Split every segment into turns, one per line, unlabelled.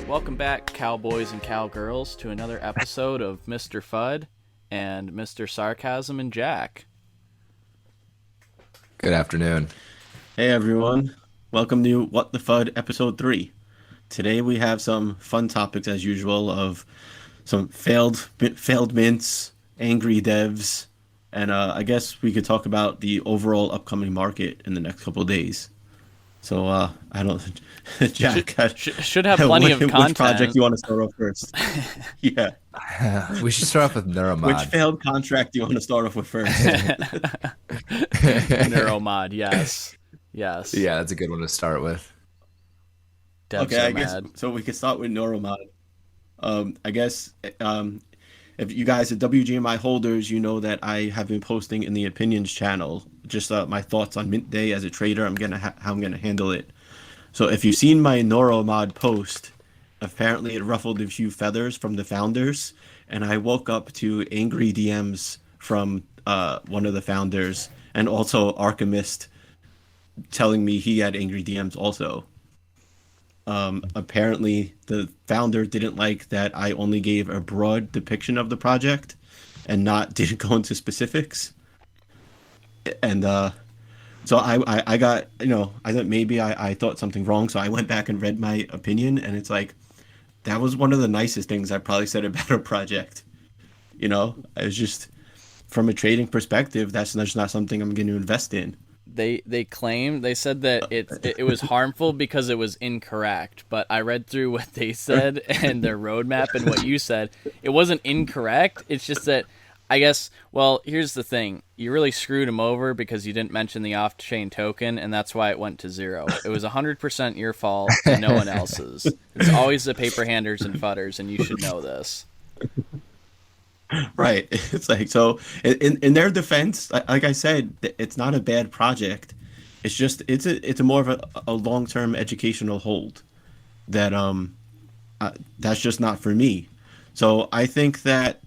Welcome back, cowboys and cowgirls, to another episode of Mr. FUD and Mr. Sarcasm and Jack.
Good afternoon.
Hey everyone, welcome to What the FUD episode 3. Today we have some fun topics as usual of some failed mints, angry devs, and I guess we could talk about the overall upcoming market in the next couple of days. So I don't, Jack,
should have plenty of content.
Which project do you want to start off first? Yeah,
We should start off with Neuromod.
which failed contract do you want to start off with first?
Neuromod, yes.
Yeah, that's a good one to start with.
Devs
Okay, I guess
mad.
so. We can start with Neuromod. I guess if you guys are WGMI holders, you know that I have been posting in the opinions channel just my thoughts on Mint Day as a trader. How I'm gonna handle it. So if you've seen my Neuromod post, apparently it ruffled a few feathers from the founders, and I woke up to angry DMs from one of the founders and also Archimist telling me he had angry DMs also. Apparently the founder didn't like that I only gave a broad depiction of the project and didn't go into specifics. And so I got, I thought maybe I thought something wrong. So I went back and read my opinion, and it's like, that was one of the nicest things I probably said about a project. It was just, from a trading perspective, that's just not something I'm going to invest in.
They said that it was harmful because it was incorrect, but I read through what they said and their roadmap and what you said. It wasn't incorrect. It's just that, I guess, well, here's the thing. You really screwed them over because you didn't mention the off-chain token, and that's why it went to 0. It was 100% your fault and no one else's. It's always the paper handers and fudders, and you should know this.
Right. It's like, so in their defense, like I said, it's not a bad project. It's just, it's a more of a long-term educational hold that, that's just not for me. So I think that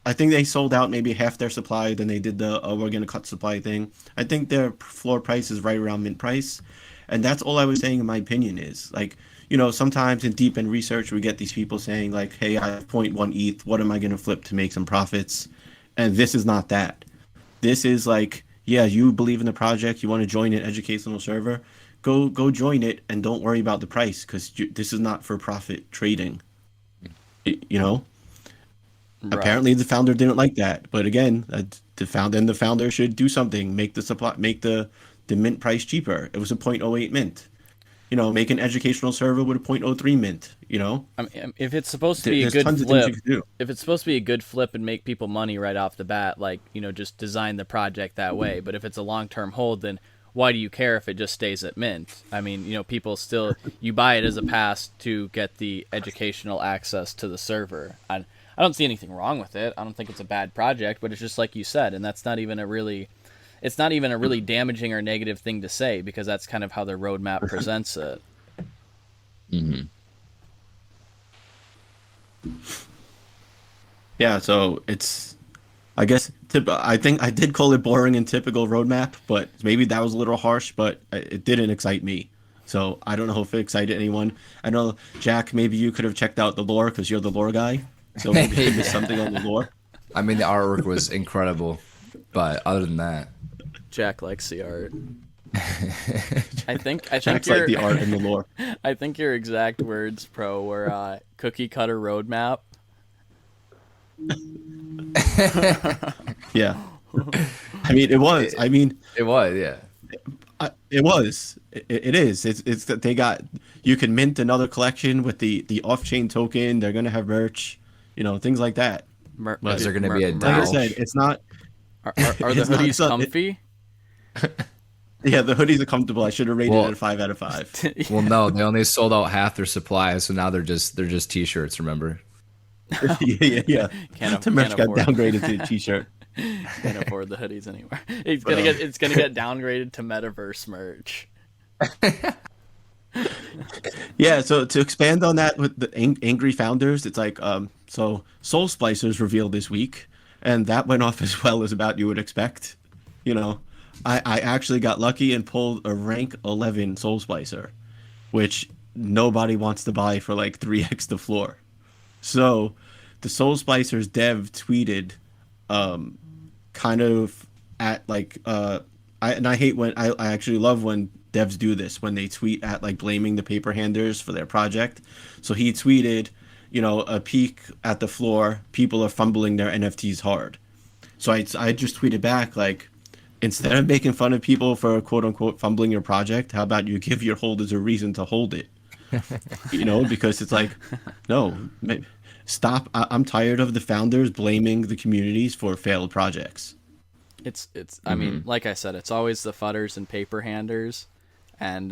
I think they sold out maybe half their supply, then they did the, we're going to cut supply thing. I think their floor price is right around mint price. And that's all I was saying in my opinion is, like, sometimes in deep end research, we get these people saying like, hey, I have 0.1 ETH. What am I going to flip to make some profits? And this is not that. This is like, yeah, you believe in the project. You want to join an educational server. Go join it and don't worry about the price, because this is not for profit trading.
Right.
Apparently the founder didn't like that. But again, the founder should do something, make the mint price cheaper. It was a 0.08 mint. Make an educational server with a 0.03 mint,
I mean, if it's supposed to be a
There's
good
tons of things
flip,
you can do.
if it's supposed to be a good flip and make people money right off the bat, like, just design the project that way. But if it's a long-term hold, then why do you care if it just stays at mint? I mean, people still, you buy it as a pass to get the educational access to the server. I don't see anything wrong with it. I don't think it's a bad project, but it's just like you said, and that's not even a really damaging or negative thing to say, because that's kind of how their roadmap presents it.
Mm-hmm.
Yeah, so it's, I guess, I think I did call it boring and typical roadmap, but maybe that was a little harsh, but it didn't excite me. So I don't know if it excited anyone. I know, Jack, maybe you could have checked out the lore because you're the lore guy. So maybe you missed something on the lore.
I mean, the artwork was incredible, but other than that,
Jack likes the art. I think
Jack's like the art and the lore.
I think your exact words, Pro, were cookie cutter roadmap.
Yeah. I mean, it was. I mean,
it was, yeah.
It was. It is. It's that you can mint another collection with the off-chain token. They're gonna have merch, things like that.
But is there gonna be a
Like I
DAO?
said, it's not.
Are the hoodies comfy?
Yeah, the hoodies are comfortable. I should have rated it a 5 out of 5.
Well, no, they only sold out half their supply, so now they're just t-shirts. Remember?
Yeah. The merch got downgraded to a t-shirt.
Can't afford the hoodies anymore. It's gonna get downgraded to metaverse merch.
Yeah, so to expand on that with the angry founders, it's like so Soul Splicers revealed this week, and that went off as well as about you would expect. I actually got lucky and pulled a rank 11 Soul Splicer, which nobody wants to buy for like 3x the floor. So the Soul Splicers dev tweeted kind of at like I hate when I actually love when devs do this, when they tweet at like blaming the paper handers for their project. So he tweeted, a peek at the floor, people are fumbling their NFTs hard. So I just tweeted back like, instead of making fun of people for quote unquote fumbling your project, how about you give your holders a reason to hold it? Because it's like, no, stop. I'm tired of the founders blaming the communities for failed projects.
I mean, like I said, it's always the fudders and paper handers, and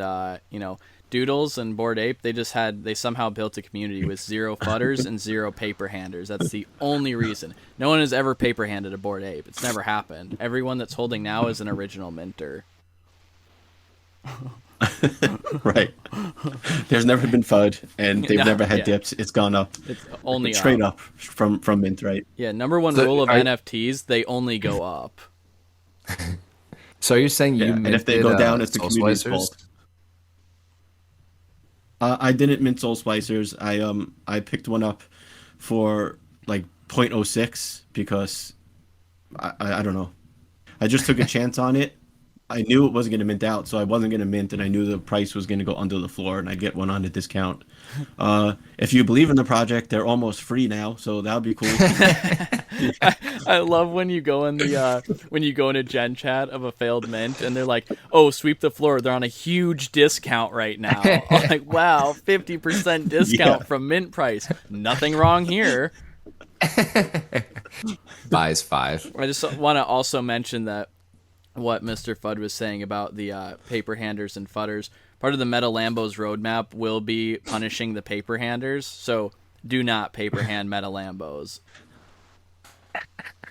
Doodles and Bored Ape. They somehow built a community with 0 fudders and 0 paper handers. That's the only reason. No one has ever paper handed a Bored Ape. It's never happened. Everyone that's holding now is an original minter.
Right. There's never been FUD, and they've never had dips. It's gone up.
It's only
straight up from mint, right?
Yeah. Number one rule of NFTs: they only go up.
So you're saying you minted,
and if they go down, it's the
Soul
community's
Splicers?
fault. I didn't mint Soul Splicers. I picked one up for like 0.06 because I don't know. I just took a chance on it. I knew it wasn't going to mint out, so I wasn't going to mint, and I knew the price was going to go under the floor, and I'd get one on a discount. If you believe in the project, they're almost free now, so that would be cool.
I love when you go in a gen chat of a failed mint, and they're like, "Oh, sweep the floor. They're on a huge discount right now." I'm like, wow, 50% discount from mint price. Nothing wrong here.
Buys 5.
I just want to also mention that what Mr. FUD was saying about the paper handers and fudders. Part of the Meta Lambos roadmap will be punishing the paper handers, so do not paper hand Meta Lambos.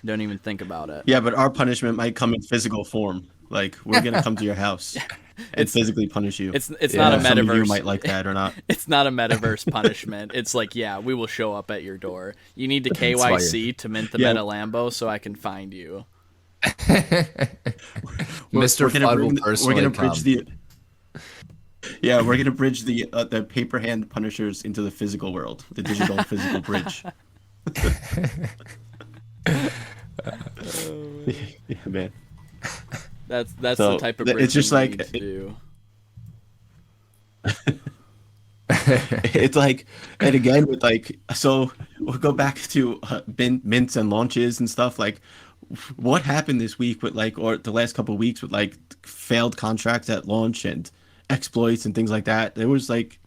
Don't even think about it.
Yeah, but our punishment might come in physical form. Like, we're going to come to your house and physically punish you.
It's not a metaverse.
Some of you might like that or not.
It's not a metaverse punishment. It's like, we will show up at your door. You need to KYC to mint the Meta Lambo so I can find you.
Mr. FUD will personally
we're gonna bridge the paper hand punishers into the physical world, the digital physical bridge. Yeah, man.
That's the type of bridge
it's just like
to do.
It's like, and again with like, so we'll go back to mints and launches and stuff. Like, what happened this week with like, or the last couple of weeks with like failed contracts at launch and exploits and things like that? There was like,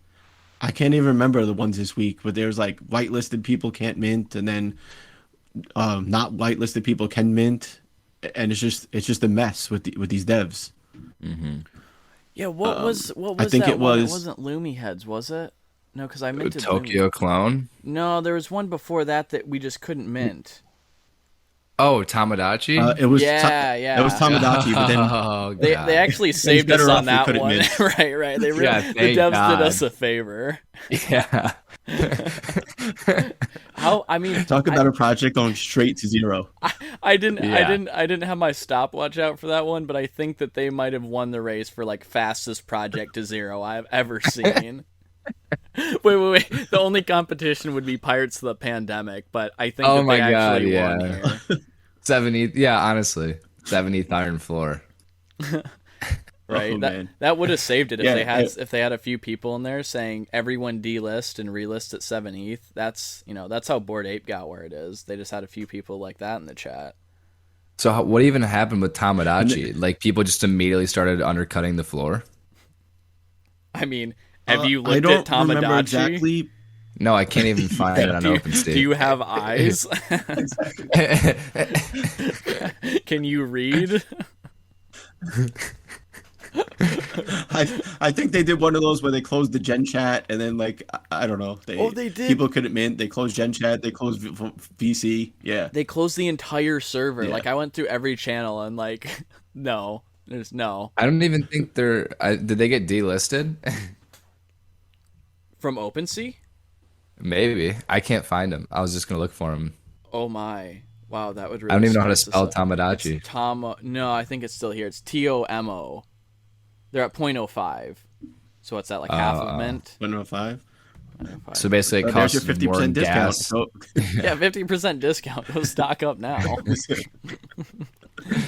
I can't even remember the ones this week, but there's like whitelisted people can't mint, and then not whitelisted people can mint, and it's just a mess with these devs.
Mm-hmm.
Yeah, what was
I think
that
it
one?
was.
It wasn't Loomy Heads, was it? No, because I minted
Tokyo
Loomy.
Clone.
No, there was one before that we just couldn't mint.
Oh, Tamagotchi?
It was
yeah.
It was Tamagotchi, but then
they actually saved us on that one. right. They really, the devs
God.
did us a favor.
Yeah.
Talk about a project going straight to zero.
I didn't have my stopwatch out for that one, but I think that they might have won the race for like fastest project to zero I've ever seen. Wait. The only competition would be Pirates of the Pandemic, but I think that they actually won here.
70th, honestly. 70th Iron Floor.
Right?
Man.
That would have saved it if they had a few people in there saying everyone delist and relist at 7 ETH. That's how Bored Ape got where it is. They just had a few people like that in the chat.
So what even happened with Tamagotchi? Like, people just immediately started undercutting the floor?
I mean, have you looked
I don't
at Tamagotchi?
remember exactly.
No, I can't even find it on OpenSea.
Do you have eyes? Can you read?
I think they did one of those where they closed the Gen Chat, and then like I don't know.
They did.
People couldn't mint. They closed Gen Chat. They closed VC. Yeah.
They closed the entire server.
Yeah.
Like, I went through every channel and like, no, there's no.
I don't even think did they get delisted?
From OpenSea?
Maybe. I can't find them. I was just gonna look for them.
Oh my. Wow, that would really
I don't even know how to
spice
spell
this up.
Tamagotchi.
No, I think it's still here. It's TOMO. They're at 0.05. So what's that, like half of mint?
105.
So basically, it
There's
costs
your
more
50% discount.
gas.
So
Yeah, 50% discount. Go stock up now.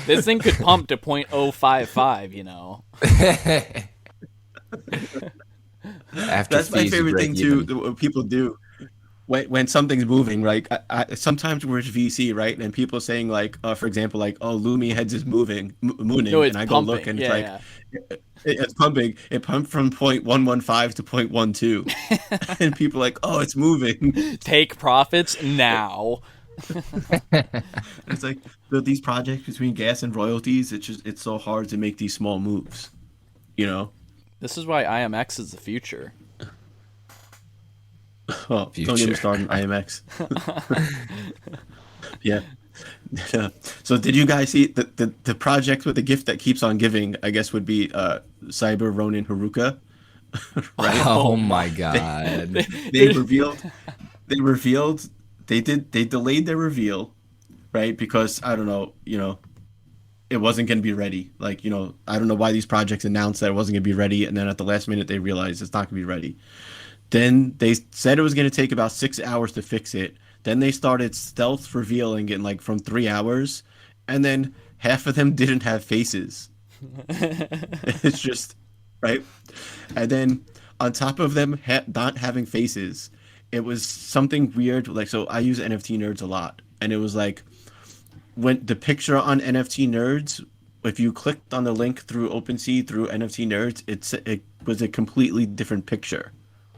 This thing could pump to 0.055, you know.
After
that's my
fees, you
favorite
break
thing
even.
too. What people do when something's moving, right? Sometimes we're VC, right? And people saying like, for example, like, oh, Lumi heads is
No,
mooning,
it's
and I go look,
pumping.
and it's like,
Yeah,
it's pumping. It pumped from 0.115 to 0.12, and people are like, oh, it's moving.
yeah. Take profits now.
It's like these projects between gas and royalties. It's so hard to make these small moves, you know.
This is why IMX is the future.
Oh, don't get me started on IMX. Yeah. Yeah. So did you guys see the project with the gift that keeps on giving? I guess would be Cyber Ronin Haruka, right?
Oh my god.
They revealed they delayed their reveal, right? Because I don't know, it wasn't going to be ready. Like, I don't know why these projects announced that it wasn't going to be ready, and then at the last minute they realized it's not going to be ready. Then they said it was going to take about 6 hours to fix it. Then they started stealth revealing it in like from 3 hours, and then half of them didn't have faces. It's just right. And then on top of them not having faces, it was something weird. Like, so I use NFT Nerds a lot, and it was like when the picture on NFT Nerds, if you clicked on the link through OpenSea through NFT Nerds, it was a completely different picture.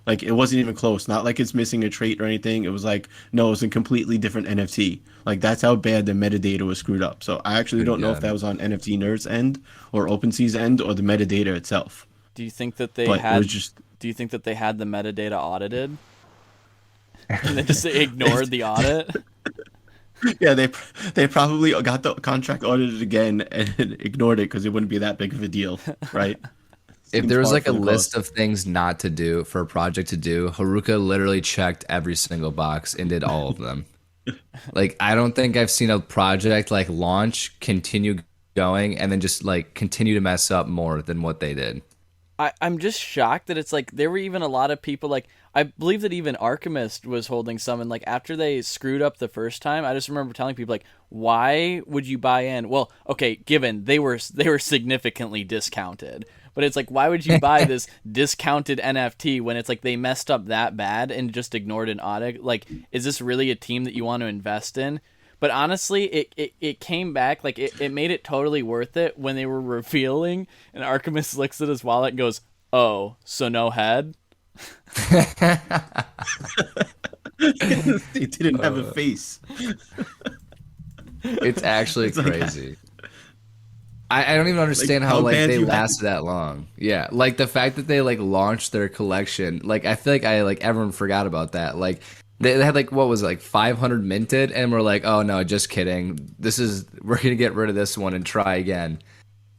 Like, it wasn't even close. Not like it's missing a trait or anything. It was like, no, it's a completely different NFT. Like, that's how bad the metadata was screwed up. So I actually don't know if that was on NFT Nerds' end or OpenSea's end or the metadata itself.
Do you think that they
But
had?
it was just
Do you think that they had the metadata audited? And they just ignored the audit?
yeah, they probably got the contract audited again and ignored it because it wouldn't be that big of a deal, right?
If
Seems
there was
par
like a
for the
list
course.
of things not to do for a project to do, Haruka literally checked every single box and did all of them. Like, I don't think I've seen a project like launch, continue going, and then just like continue to mess up more than what they did.
I'm just shocked that it's like there were even a lot of people, like I believe that even Archimist was holding some, and like after they screwed up the first time, I just remember telling people like, why would you buy in? Well, okay, given they were significantly discounted, but it's like, why would you buy this discounted NFT when it's like they messed up that bad and just ignored an audit? Like, is this really a team that you want to invest in? But honestly, it came back, like, it made it totally worth it when they were revealing, and Archimist looks at his wallet and goes, oh, so no head?
They didn't have a face.
It's actually
It's like-
crazy. I don't even understand
Like,
how
how
like
bad
they
do you have
lasted that long. Yeah, like the fact that they like launched their collection. Like, I feel like everyone forgot about that. Like they had like, what was it, like 500 minted, and we're like, oh no, just kidding. We're gonna get rid of this one and try again.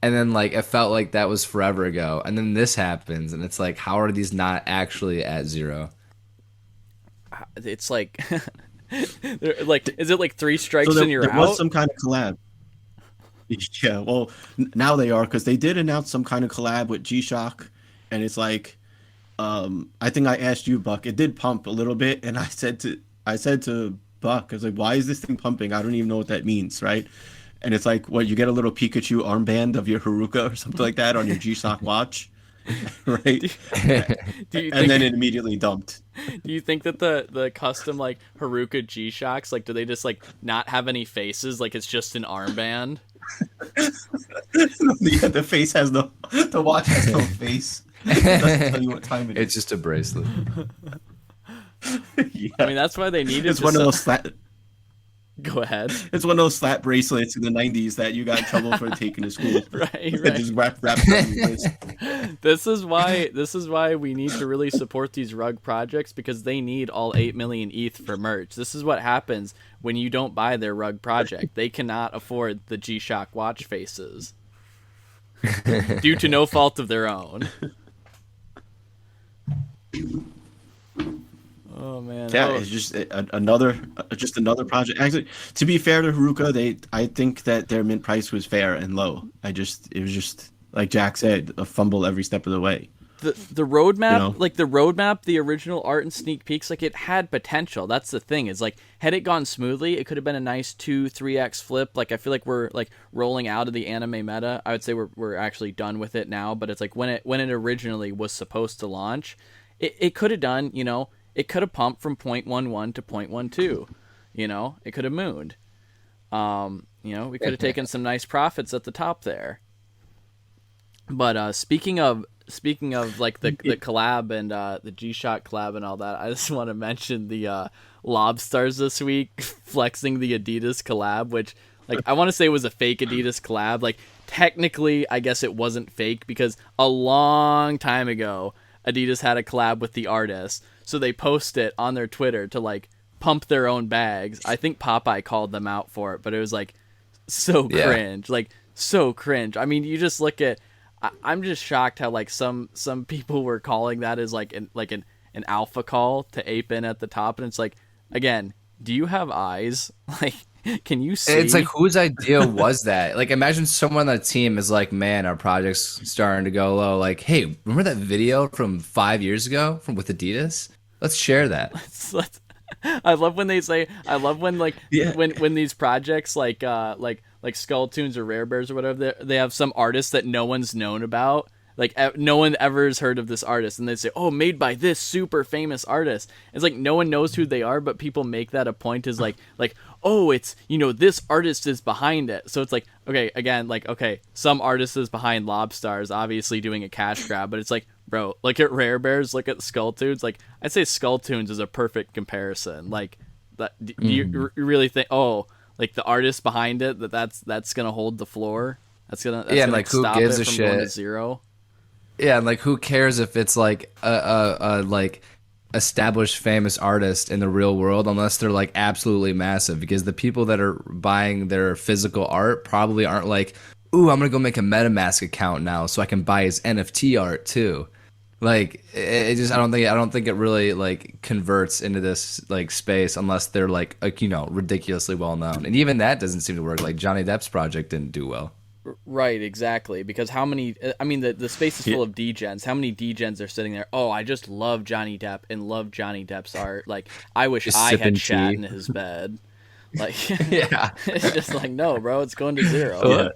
And then like it felt like that was forever ago, and then this happens, and it's like, how are these not actually at zero?
It's like, like, is it like 3 strikes
So
and you're
there
out?
was some kind of collab. Yeah, well, now they are, because they did announce some kind of collab with G-Shock, and it's like, I think I asked you, Buck. It did pump a little bit, and I said to Buck, I was like, why is this thing pumping? I don't even know what that means, right? And it's like, what, you get a little Pikachu armband of your Haruka or something like that on your G-Shock watch, right?
Do you
And
think,
then it immediately dumped.
do you think that the custom like Haruka G-Shocks, like, do they just like not have any faces? Like, it's just an armband?
Yeah, the face has the watch has no face. It doesn't tell you what time it
It's
is.
just a bracelet.
Yeah.
I mean, that's why they needed
It's one of those slap.
Go ahead.
It's one of those slap bracelets in the '90s that you got in trouble for taking to school.
Right,
That
right.
just wrapped around your wrist.
This is why we need to really support these rug projects, because they need all 8 million ETH for merch. This is what happens when you don't buy their rug project. They cannot afford the G-Shock watch faces due to no fault of their own. Oh man.
Yeah,
Oh,
it's just another project. Actually, to be fair to Haruka, I think that their mint price was fair and low. It was just like Jack said, a fumble every step of the way.
the roadmap,
You know?
like the roadmap, the original art and sneak peeks, like it had potential. That's the thing. Is like had it gone smoothly, it could have been a nice 2-3x flip. Like I feel like we're like rolling out of the anime meta. I would say we're actually done with it now. But it's like when it originally was supposed to launch, it could have done. You know, it could have pumped from 0.11 to 0.12. You know, it could have mooned. You know, we could have taken some nice profits at the top there. But speaking of like the collab and the G-Shock collab and all that, I just want to mention the Lobstars this week flexing the Adidas collab, which like I want to say was a fake Adidas collab. Like technically, I guess it wasn't fake because a long time ago Adidas had a collab with the artist, so they post it on their Twitter to like pump their own bags. I think Popeye called them out for it, but it was like so cringe, like so cringe. I mean, you just look at. I'm just shocked how like some people were calling that as like an alpha call to ape in at the top, and it's like, again, do you have eyes? Like, can you see?
It's like, whose idea was that? Like, imagine someone on the team is like, man, our project's starting to go low. Like, hey, remember that video from 5 years ago with Adidas? Let's share that.
I love when they say. I love when like
Yeah.
when these projects like Skull Tunes or Rare Bears or whatever, they have some artist that no one's known about. Like no one ever has heard of this artist, and they say, "Oh, made by this super famous artist." It's like no one knows who they are, but people make that a point as like, oh, it's, you know, this artist is behind it. So it's like, okay, again, like, okay, some artist is behind Lobstars, obviously doing a cash grab, but it's like, bro, look at Rare Bears, look at Skull Tunes. Like, I'd say Skull Tunes is a perfect comparison. Like, that, do you really think, oh, like the artist behind it, that's gonna hold the floor? That's gonna
like who
stop
gives
it
a
from
shit?
going to zero?
Yeah, and like who cares if it's like a like established famous artist in the real world, unless they're like absolutely massive, because the people that are buying their physical art probably aren't like, ooh, I'm gonna go make a MetaMask account now so I can buy his NFT art too. Like it just I don't think it really like converts into this like space unless they're like you know, ridiculously well known, and even that doesn't seem to work. Like Johnny Depp's project didn't do well.
Right, exactly. Because how many? I mean, the space is full of degens. How many degens are sitting there? Oh, I just love Johnny Depp and love Johnny Depp's art. Like, I wish
Just
I
sipping
had shat
tea.
in his bed. Like,
Yeah.
it's just like, no, bro, it's going to zero.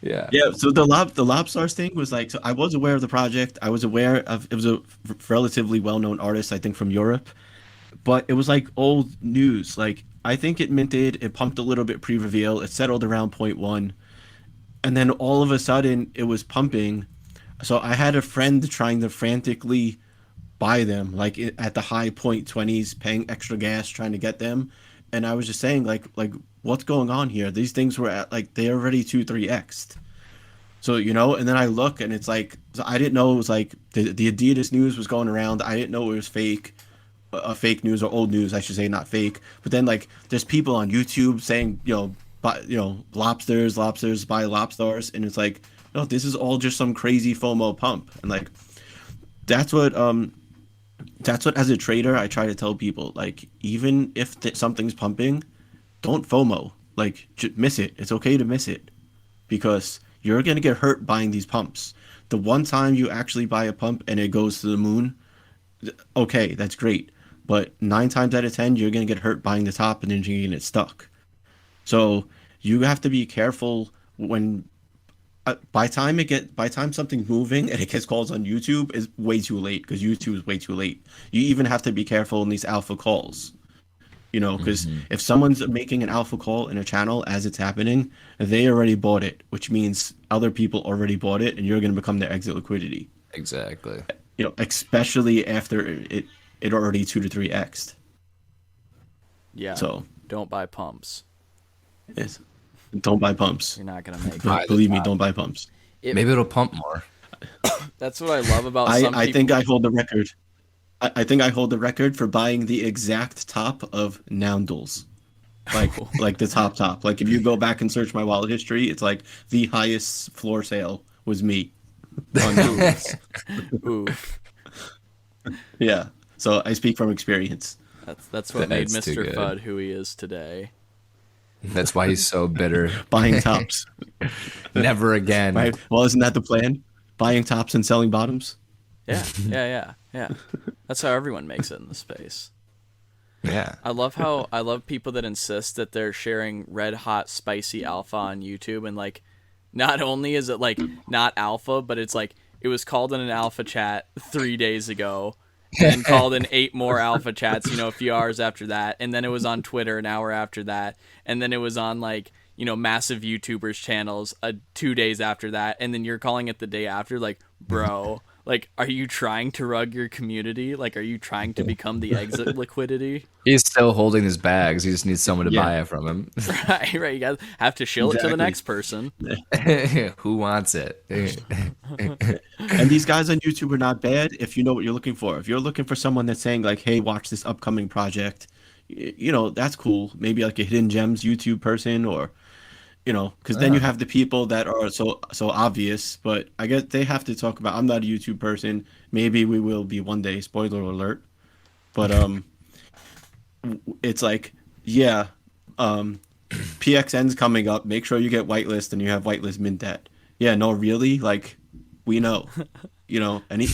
Yeah.
Yeah, so the Lobstars thing was like, so I was aware of the project. I was aware of, it was a relatively well-known artist, I think from Europe, but it was like old news. Like I think it minted, it pumped a little bit pre-reveal, it settled around point 0.1, and then all of a sudden it was pumping. So I had a friend trying to frantically buy them, like at the high 0.20s, paying extra gas trying to get them, and I was just saying like what's going on here? These things were at like they're already 2-3x'd. So, you know, and then I look and it's like, so I didn't know it was like the Adidas news was going around. I didn't know it was fake, fake news, or old news, I should say, not fake. But then like there's people on YouTube saying, lobsters buy Lobstars, and it's like, no, this is all just some crazy FOMO pump. And like that's what as a trader I try to tell people, like even if something's pumping, don't FOMO. Like miss it. It's okay to miss it, because you're going to get hurt buying these pumps. The one time you actually buy a pump and it goes to the moon, okay, that's great. But 9 times out of 10, you're going to get hurt buying the top, and then you're going to get stuck. So you have to be careful when, by time something's moving and it gets calls on YouTube, is way too late, because YouTube is way too late. You even have to be careful in these alpha calls. You know, because if someone's making an alpha call in a channel as it's happening, they already bought it, which means other people already bought it, and you're going to become their exit liquidity.
Exactly.
You know, especially after it already 2-3x'd.
Yeah.
So
don't buy pumps.
yes, don't buy pumps.
You're not gonna make it.
Believe me, don't buy pumps.
Maybe it'll pump more.
That's what I love about some
I
people.
think I hold the record. I think I hold the record for buying the exact top of Noundles. Like the top. Like if you go back and search my wallet history, it's like the highest floor sale was me on Noundles.
Oof.
Yeah. So I speak from experience.
That's what made
That's too
Mr.
good.
FUD who he is today.
That's why he's so bitter.
Buying tops.
Never again.
Right? Well, isn't that the plan? buying tops and selling bottoms.
Yeah. That's how everyone makes it in the space.
Yeah.
I love people that insist that they're sharing red hot spicy alpha on YouTube, and like, not only is it like not alpha, but it's like it was called in an alpha chat 3 days ago, and then called in 8 more alpha chats, a few hours after that, and then it was on Twitter an hour after that, and then it was on like massive YouTubers channels 2 days after that, and then you're calling it the day after. Like, bro, like, are you trying to rug your community? Like, are you trying to become the exit liquidity?
He's still holding his bags. He just needs someone to buy it from him.
Right. You guys have to shill it to the next person.
Who wants it?
And these guys on YouTube are not bad if you know what you're looking for. If you're looking for someone that's saying like, hey, watch this upcoming project, that's cool. Maybe like a hidden gems YouTube person, or because then you have the people that are so obvious, but I guess they have to talk about. I'm not a YouTube person. Maybe we will be one day. Spoiler alert. But it's like, PXN's coming up. Make sure you get whitelist and you have whitelist mint at. Yeah, no, really, like, we know, any.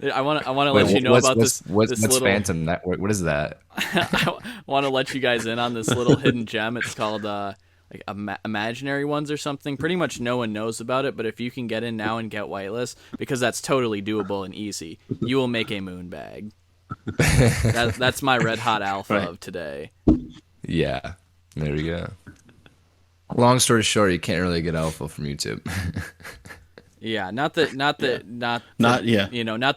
I want to let you know about this.
What's
little
Phantom Network? What is that?
I want to let you guys in on this little hidden gem. It's called like imaginary ones or something. Pretty much no one knows about it, but if you can get in now and get whitelist, because that's totally doable and easy, you will make a moon bag. That's my red hot alpha of today.
Yeah, there we go. Long story short, you can't really get alpha from YouTube.
Yeah, not that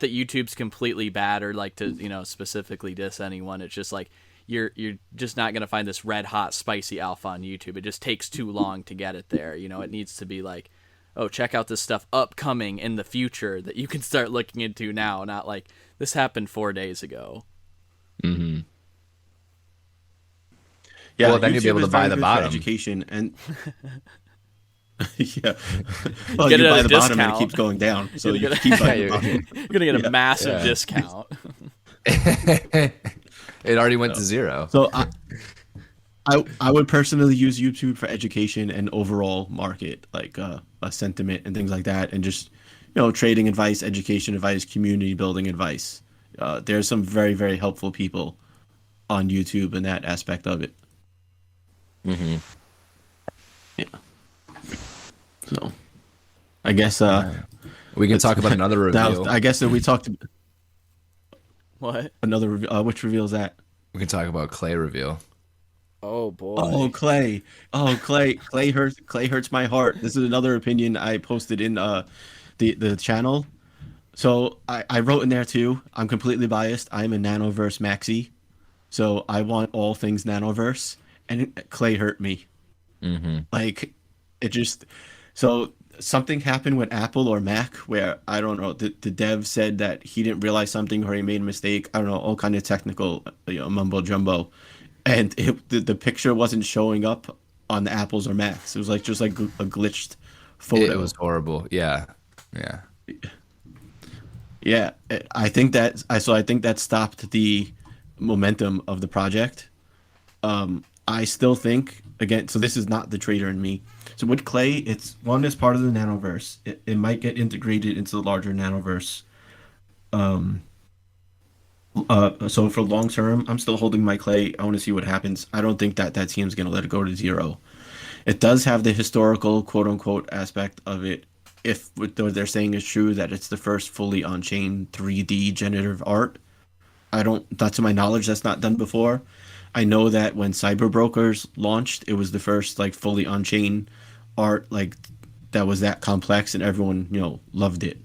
YouTube's completely bad or like to specifically diss anyone. It's just like you're just not gonna find this red hot spicy alpha on YouTube. It just takes too long to get it there. It needs to be like, oh, check out this stuff upcoming in the future that you can start looking into now. Not like this happened 4 days ago.
Mm-hmm.
Yeah,
well, then you'll be able to buy the bottom.
Education and yeah, well,
get
you
it
buy
at
the
a
bottom and it
discount.
keeps going down. So you keep buying the bottom.
You're gonna get a massive discount.
It already went to zero.
So I would personally use YouTube for education and overall market, like a sentiment and things like that, and just trading advice, education advice, community building advice. There's some very, very helpful people on YouTube in that aspect of it.
Mm-hmm.
Yeah. So, I guess
we can talk about another reveal.
I guess that we talked.
What?
Another which reveal is that?
We can talk about Clay reveal.
Oh boy.
Oh Clay. Oh Clay. Clay hurts my heart. This is another opinion I posted in the channel. So I wrote in there too. I'm completely biased. I'm a Nanoverse maxi, so I want all things Nanoverse. And Clay hurt me.
Mm-hmm.
Like, it just. So something happened with Apple or Mac where, I don't know, the dev said that he didn't realize something or he made a mistake. I don't know, all kind of technical mumbo jumbo. And the picture wasn't showing up on the Apples or Macs. It was like just like a glitched photo.
It was horrible. Yeah.
I think that stopped the momentum of the project. I still think, again, so this is not the trader in me. So with Clay, it's part of the Nanoverse. It might get integrated into the larger Nanoverse. So for long term, I'm still holding my Clay. I want to see what happens. I don't think that team's going to let it go to zero. It does have the historical quote unquote aspect of it. If what they're saying is true, that it's the first fully on-chain 3D generative art. Not to my knowledge, that's not done before. I know that when Cyber Brokers launched, it was the first like fully on-chain art like that was that complex, and everyone loved it.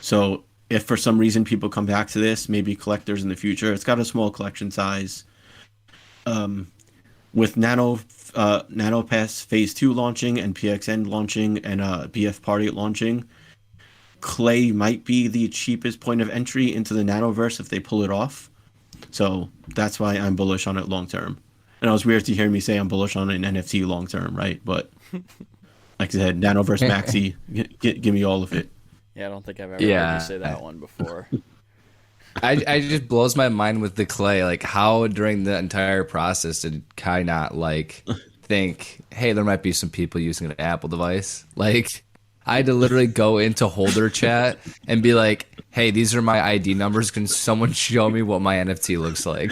So if for some reason people come back to this, maybe collectors in the future, it's got a small collection size. With NanoPass Phase 2 launching and PXN launching and BF Party launching, Clay might be the cheapest point of entry into the Nanoverse if they pull it off. So that's why I'm bullish on it long term. And it was weird to hear me say I'm bullish on an NFT long term, right? But like I said, Nanoverse Maxi, give me all of it.
Yeah, I don't think I've ever heard you say that one before.
I just blows my mind with the Clay. Like, how during the entire process did Kai not like think, hey, there might be some people using an Apple device? Like, I had to literally go into holder chat and be like, "Hey, these are my ID numbers. Can someone show me what my NFT looks like?"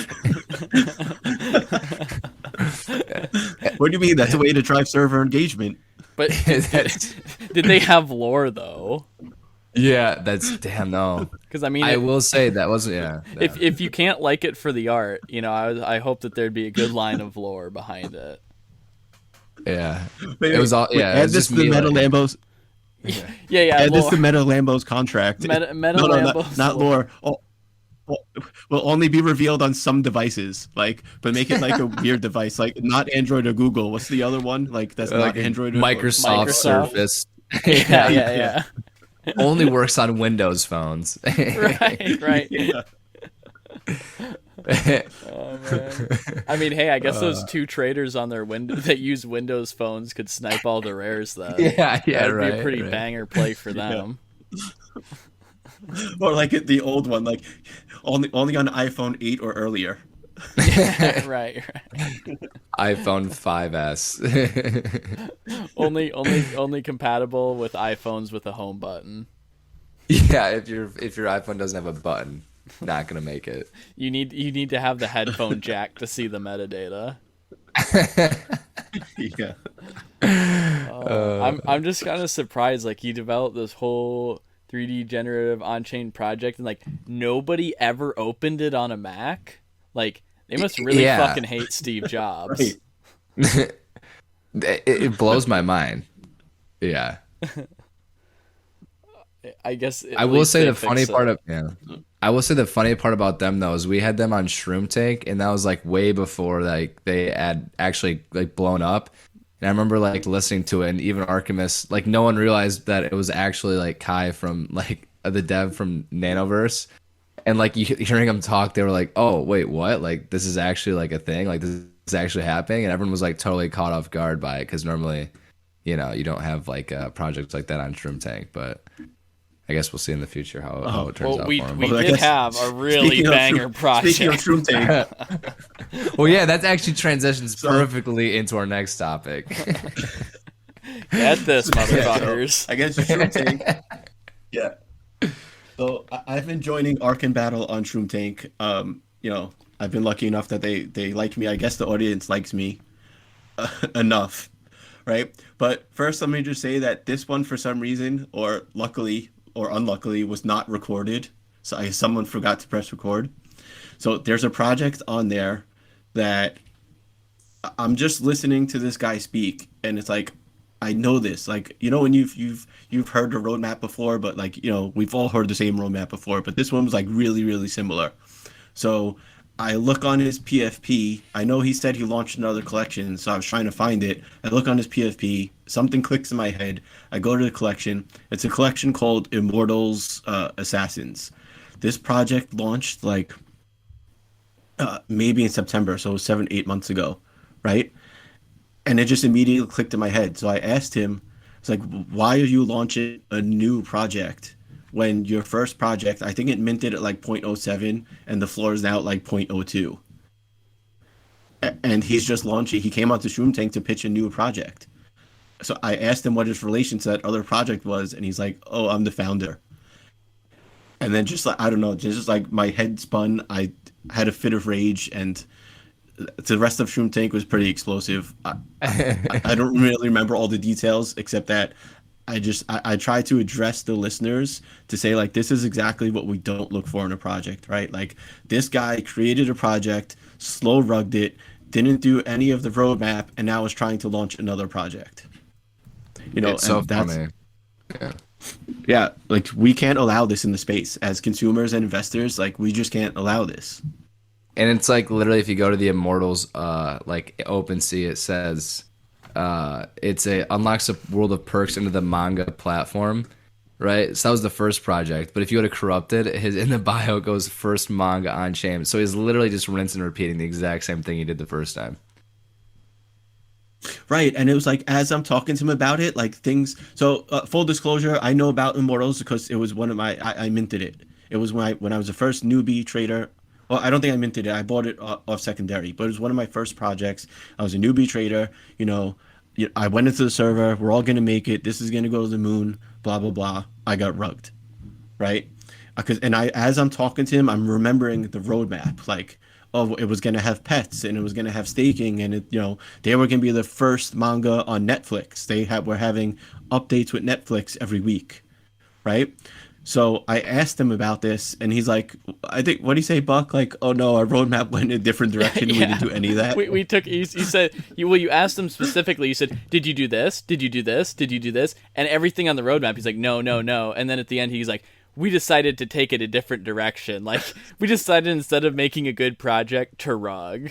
What do you mean? That's a way to drive server engagement.
But did they have lore though?
Yeah, that's damn no.
Because I mean,
I will say that wasn't
if you can't like it for the art, you know, I hope that there'd be a good line of lore behind it.
yeah.
Wait,
It was all yeah. It
add
was
this
just
to the
me,
Meta
like,
Lambos.
Yeah,
Add this
lore.
to Meta Lambo's contract.
Meta
No,
Lambos
not lore. Will only be revealed on some devices. Like, but make it like a weird device, like not Android or Google. What's the other one? Like that's
like
not Android or
Microsoft
Microsoft.
Surface.
Yeah.
Only works on Windows phones.
Right.
Yeah.
Oh man. I mean, hey, I guess those two traders on their window that use Windows phones could snipe all the rares then.
Yeah,
That'd
right.
be a pretty
right.
banger play for them.
Or like the old one, like only on iPhone 8 or earlier.
Right.
iPhone 5S.
Only compatible with iPhones with a home button.
Yeah, if your iPhone doesn't have a button, not gonna make it.
You need to have the headphone jack to see the metadata.
Yeah.
I'm just kind of surprised. Like, he developed this whole 3D generative on-chain project, and like nobody ever opened it on a Mac. Like, they must really
Yeah.
fucking hate Steve Jobs.
Right.
It blows my mind. Yeah.
I guess.
I will say the funny part about them though is we had them on Shroom Tank, and that was like way before like they had actually like blown up. And I remember like listening to it, and even Archimus, like no one realized that it was actually like Kai from like the dev from Nanoverse. And like hearing them talk, they were like, "Oh wait, what? Like this is actually like a thing? Like this is actually happening?" And everyone was like totally caught off guard by it because normally, you know, you don't have like projects like that on Shroom Tank. But I guess we'll see in the future how it turns out
we
for them.
we
Well, I
did
guess-
have a really
Speaking of
banger project.
Speaking of Shroom Tank,
Well, yeah, that actually transitions perfectly into our next topic.
Get this, motherfuckers.
I guess Shroom Tank. Yeah. So I've been joining Ark and Battle on Shroom Tank. You know, I've been lucky enough that they like me. I guess the audience likes me enough, right? But first, let me just say that this one, for some reason, or luckily or unluckily, was not recorded. So someone forgot to press record. So there's a project on there that I'm just listening to this guy speak, and it's like, I know this. Like, you know, when you've heard the roadmap before, but like, you know, we've all heard the same roadmap before, but this one was like really, really similar. So I look on his PFP. I know he said he launched another collection, so I was trying to find it. I look on his PFP. Something clicks in my head. I go to the collection. It's a collection called Immortals Assassins. This project launched like maybe in September, so 7-8 months ago, right? And it just immediately clicked in my head. So I asked him, it's like, why are you launching a new project when your first project, I think it minted at like 0.07 and the floor is now at like 0.02? And he's just launching, he came out to Shroom Tank to pitch a new project. So I asked him what his relation to that other project was, and he's like, oh, I'm the founder. And then just like, I don't know, just like my head spun. I had a fit of rage, and the rest of Shroom Tank was pretty explosive. I don't really remember all the details, except that I try to address the listeners to say, like, this is exactly what we don't look for in a project, right? Like, this guy created a project, slow rugged it, didn't do any of the roadmap, and now is trying to launch another project. You know,
It's so
and that's
funny. Yeah.
yeah, like, we can't allow this in the space as consumers and investors. Like, we just can't allow this.
And it's like literally if you go to the Immortals like OpenSea, it says it's unlocks a world of perks into the manga platform, right? So that was the first project. But if you go to Corrupted, in the bio it goes first manga on chain. So he's literally just rinsing and repeating the exact same thing he did the first time.
Right, and it was like, as I'm talking to him about it, like things. So full disclosure, I know about Immortals because it was one of my. I minted it. It was when I was the first newbie trader. Well, I don't think I minted it. I bought it off secondary, but it was one of my first projects. I was a newbie trader. You know, I went into the server. We're all gonna make it. This is gonna go to the moon. Blah blah blah. I got rugged, right? Because and I, as I'm talking to him, I'm remembering the roadmap. Like, oh, it was gonna have pets and it was gonna have staking, and they were gonna be the first manga on Netflix. Were having updates with Netflix every week, right? So I asked him about this, and he's like, I think, what do you say, Buck? Like, oh no, our roadmap went in a different direction.
Yeah.
We didn't do any of that.
We took, you said, you asked him specifically, you said, did you do this? Did you do this? Did you do this? And everything on the roadmap, he's like, no, no, no. And then at the end, he's like, we decided to take it a different direction. Like, we decided instead of making a good project to rug.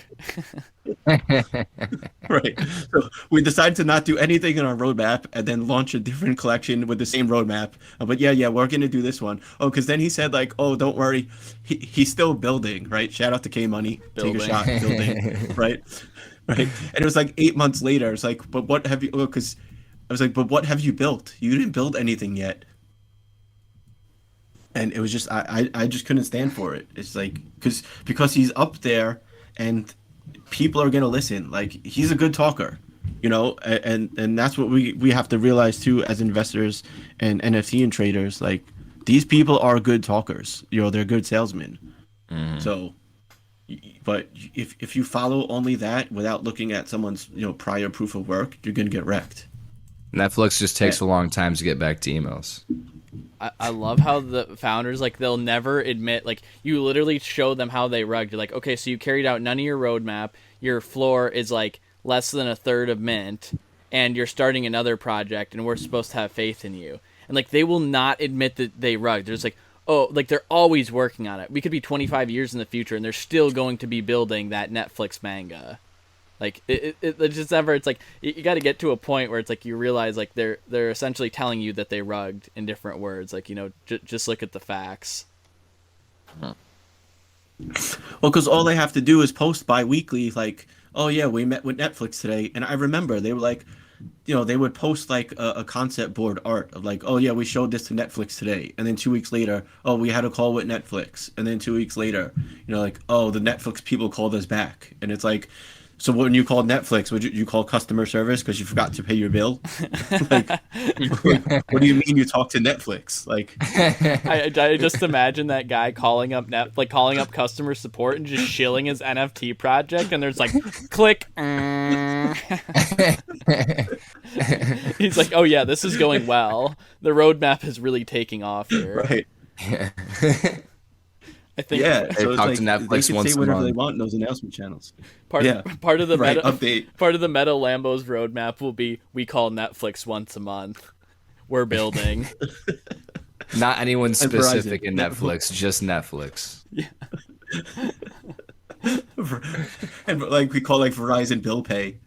Right. So we decided to not do anything in our roadmap and then launch a different collection with the same roadmap. But yeah, we're going to do this one. Oh, because then he said, like, oh, don't worry. He's still building, right? Shout out to K Money. Take a shot, building, right? Right. And it was like 8 months later. It's like, but what have you, because I was like, but what have you built? You didn't build anything yet. And it was just, I just couldn't stand for it. It's like, because he's up there and people are going to listen. Like, he's a good talker, and that's what we have to realize too, as investors and NFT and traders. Like, these people are good talkers, they're good salesmen. So, but if you follow only that without looking at someone's, prior proof of work, you're going to get wrecked.
Netflix just takes a long time to get back to emails.
I love how the founders, like, they'll never admit, like, you literally show them how they rugged. You're like, okay, so you carried out none of your roadmap, your floor is like less than a third of mint, and you're starting another project, and we're supposed to have faith in you. And, like, they will not admit that they rugged. They're just like, oh, like, they're always working on it. We could be 25 years in the future, and they're still going to be building that Netflix manga. Like, it's just never, it's like, you got to get to a point where it's like, you realize, like, they're essentially telling you that they rugged in different words. Like, just look at the facts.
Well, because all they have to do is post bi-weekly, like, oh yeah, we met with Netflix today. And I remember they were like, they would post like a concept board art of like, oh yeah, we showed this to Netflix today. And then 2 weeks later, oh, we had a call with Netflix. And then 2 weeks later, like, oh, the Netflix people called us back. And it's like, so when you called Netflix, would you call customer service because you forgot to pay your bill? Like, what do you mean you talked to Netflix? Like,
I just imagine that guy calling up calling up customer support and just shilling his NFT project, and there's like, click. He's like, oh yeah, this is going well. The roadmap is really taking off here.
Right.
I think
so
talk
it's
to
like,
Netflix
they can
once
say
a
whatever
month.
they want in those announcement channels.
Part of the
Right,
meta
update.
Part of the Meta Lambos roadmap will be, we call Netflix once a month. We're building.
Not anyone specific
Verizon.
in Netflix, just Netflix.
Yeah.
And like we call like Verizon Bill Pay.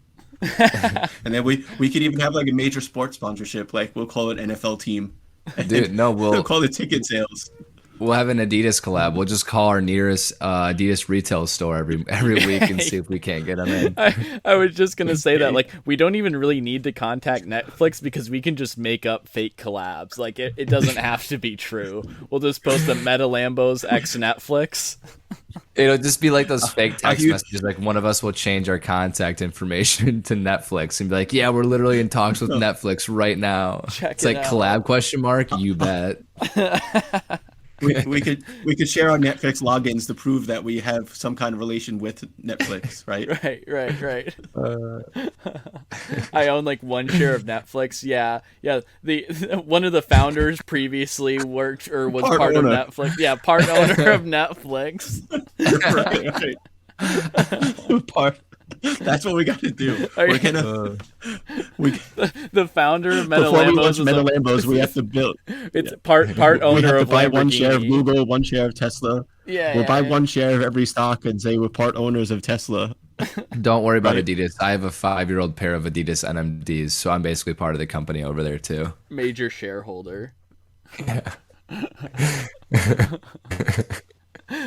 And then we could even have like a major sports sponsorship, like we'll call it NFL team.
Dude, no,
We'll call it ticket sales.
We'll have an Adidas collab. We'll just call our nearest Adidas retail store every week and see if we can't get them in.
I was just gonna say that, like, we don't even really need to contact Netflix because we can just make up fake collabs. Like, it doesn't have to be true. We'll just post the Meta Lambos x Netflix.
It'll just be like those fake text messages. Like, one of us will change our contact information to Netflix and be like, "Yeah, we're literally in talks with Netflix right now." It's like, collab question mark? You bet.
We could share our Netflix logins to prove that we have some kind of relation with Netflix, right?
Right. I own like one share of Netflix. Yeah. The one of the founders previously worked or was part of Netflix. Yeah, part owner of Netflix.
Right. That's what we got to do. We're gonna
the founder of Meta
before we
Lambos.
launch Meta Lambos, we have to build.
It's part owner
we have to
of
buy
Lamborghini.
one share of Google, one share of Tesla. We'll buy one share of every stock and say we're part owners of Tesla.
Don't worry about Adidas. I have a 5-year-old pair of Adidas NMDs, so I'm basically part of the company over there too.
Major shareholder.
Yeah.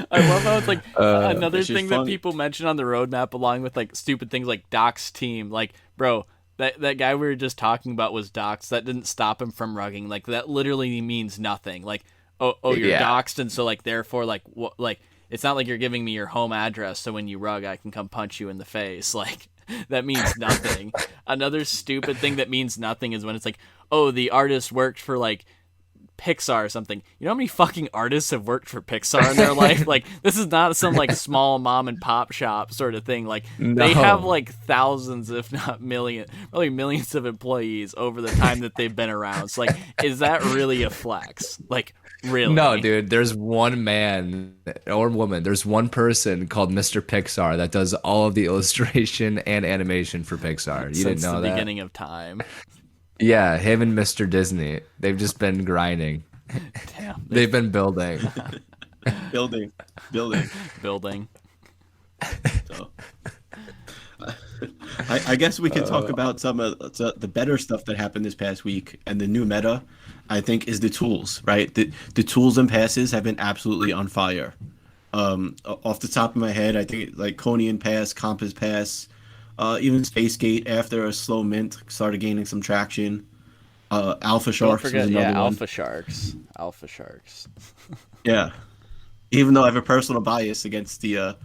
I love how it's like another thing that people mention on the roadmap, along with like stupid things like Doc's team. Like, bro, that guy we were just talking about was doxed. That didn't stop him from rugging. Like, that literally means nothing. Like, you're doxed, and so like therefore like what, like, it's not like you're giving me your home address, so when you rug, I can come punch you in the face. Like, that means nothing. Another stupid thing that means nothing is when it's like, oh, the artist worked for like Pixar or something. You know how many fucking artists have worked for Pixar in their life? Like, this is not some like small mom and pop shop sort of thing. Like, they have
No.
like thousands, if not millions, probably millions of employees over the time that they've been around. So, like, is that really a flex? Like, really?
No, dude, there's one man or woman, there's one person called Mr. Pixar that does all of the illustration and animation for Pixar. You
Since
didn't know
the
that?
beginning of time.
Yeah, him and Mr. Disney. They've just been grinding.
Damn.
They've been building.
building.
Building.
So, I guess we can talk about some of the better stuff that happened this past week, and the new meta, I think, is the tools, right? The tools and passes have been absolutely on fire. Off the top of my head, I think like Conian Pass, Compass Pass, even Space Gate after a slow mint started gaining some traction. Alpha
Don't
Sharks was
forget,
another
yeah,
one.
Alpha Sharks. Alpha Sharks.
Yeah, even though I have a personal bias against the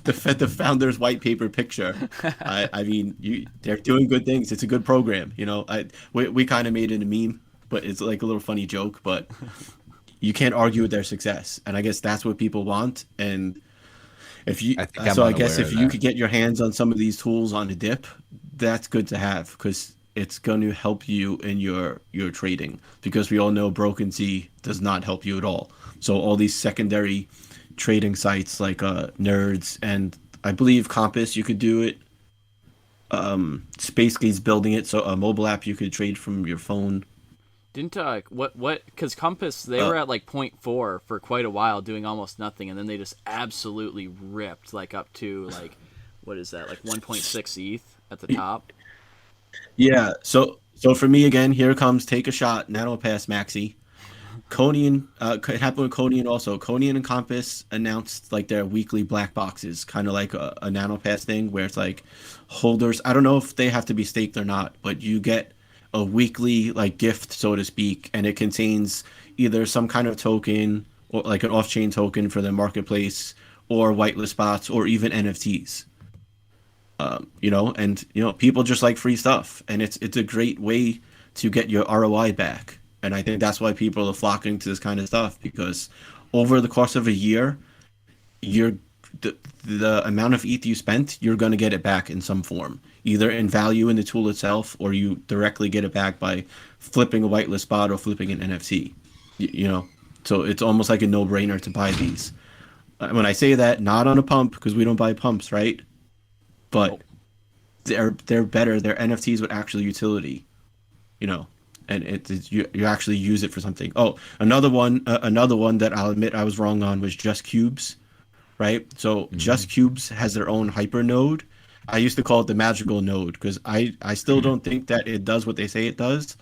the founder's white paper picture. I mean, they're doing good things. It's a good program. You know, we kind of made it a meme, but it's like a little funny joke. But you can't argue with their success, and I guess that's what people want. And if you,
I think I'm
so I guess
unaware
if
of
you
that.
could get your hands on some of these tools on a dip, that's good to have because it's going to help you in your trading. Because we all know Broken Sea does not help you at all. So all these secondary trading sites like Nerds and I believe Compass, you could do it. SpaceGate's building it, so a mobile app you could trade from your phone.
Didn't what? Because Compass, they
Uh,
were at like .4 for quite a while, doing almost nothing, and then they just absolutely ripped like up to like, what is that, like 1.6 ETH at the top.
yeah, so for me again, here comes Take a Shot, Nano Pass Maxi. Conian, it happened with Conian also. Conian and Compass announced like their weekly black boxes, kind of like a Nano Pass thing where it's like holders. I don't know if they have to be staked or not, but you get a weekly like gift, so to speak, and it contains either some kind of token or like an off-chain token for the marketplace or whitelist spots or even NFTs. You know, and you know, people just like free stuff, and it's a great way to get your ROI back. And I think that's why people are flocking to this kind of stuff because over the course of a year, you're the amount of ETH you spent, you're going to get it back in some form, either in value in the tool itself, or you directly get it back by flipping a whitelist spot or flipping an NFT. You know, so it's almost like a no-brainer to buy these. When I say that, not on a pump because we don't buy pumps, right? But they're better. They're NFTs with actual utility, you know, and you actually use it for something. Oh, another one that I'll admit I was wrong on was Just Cubes, right? So Just Cubes has their own hyper node. I used to call it the magical node because I still don't think that it does what they say it does.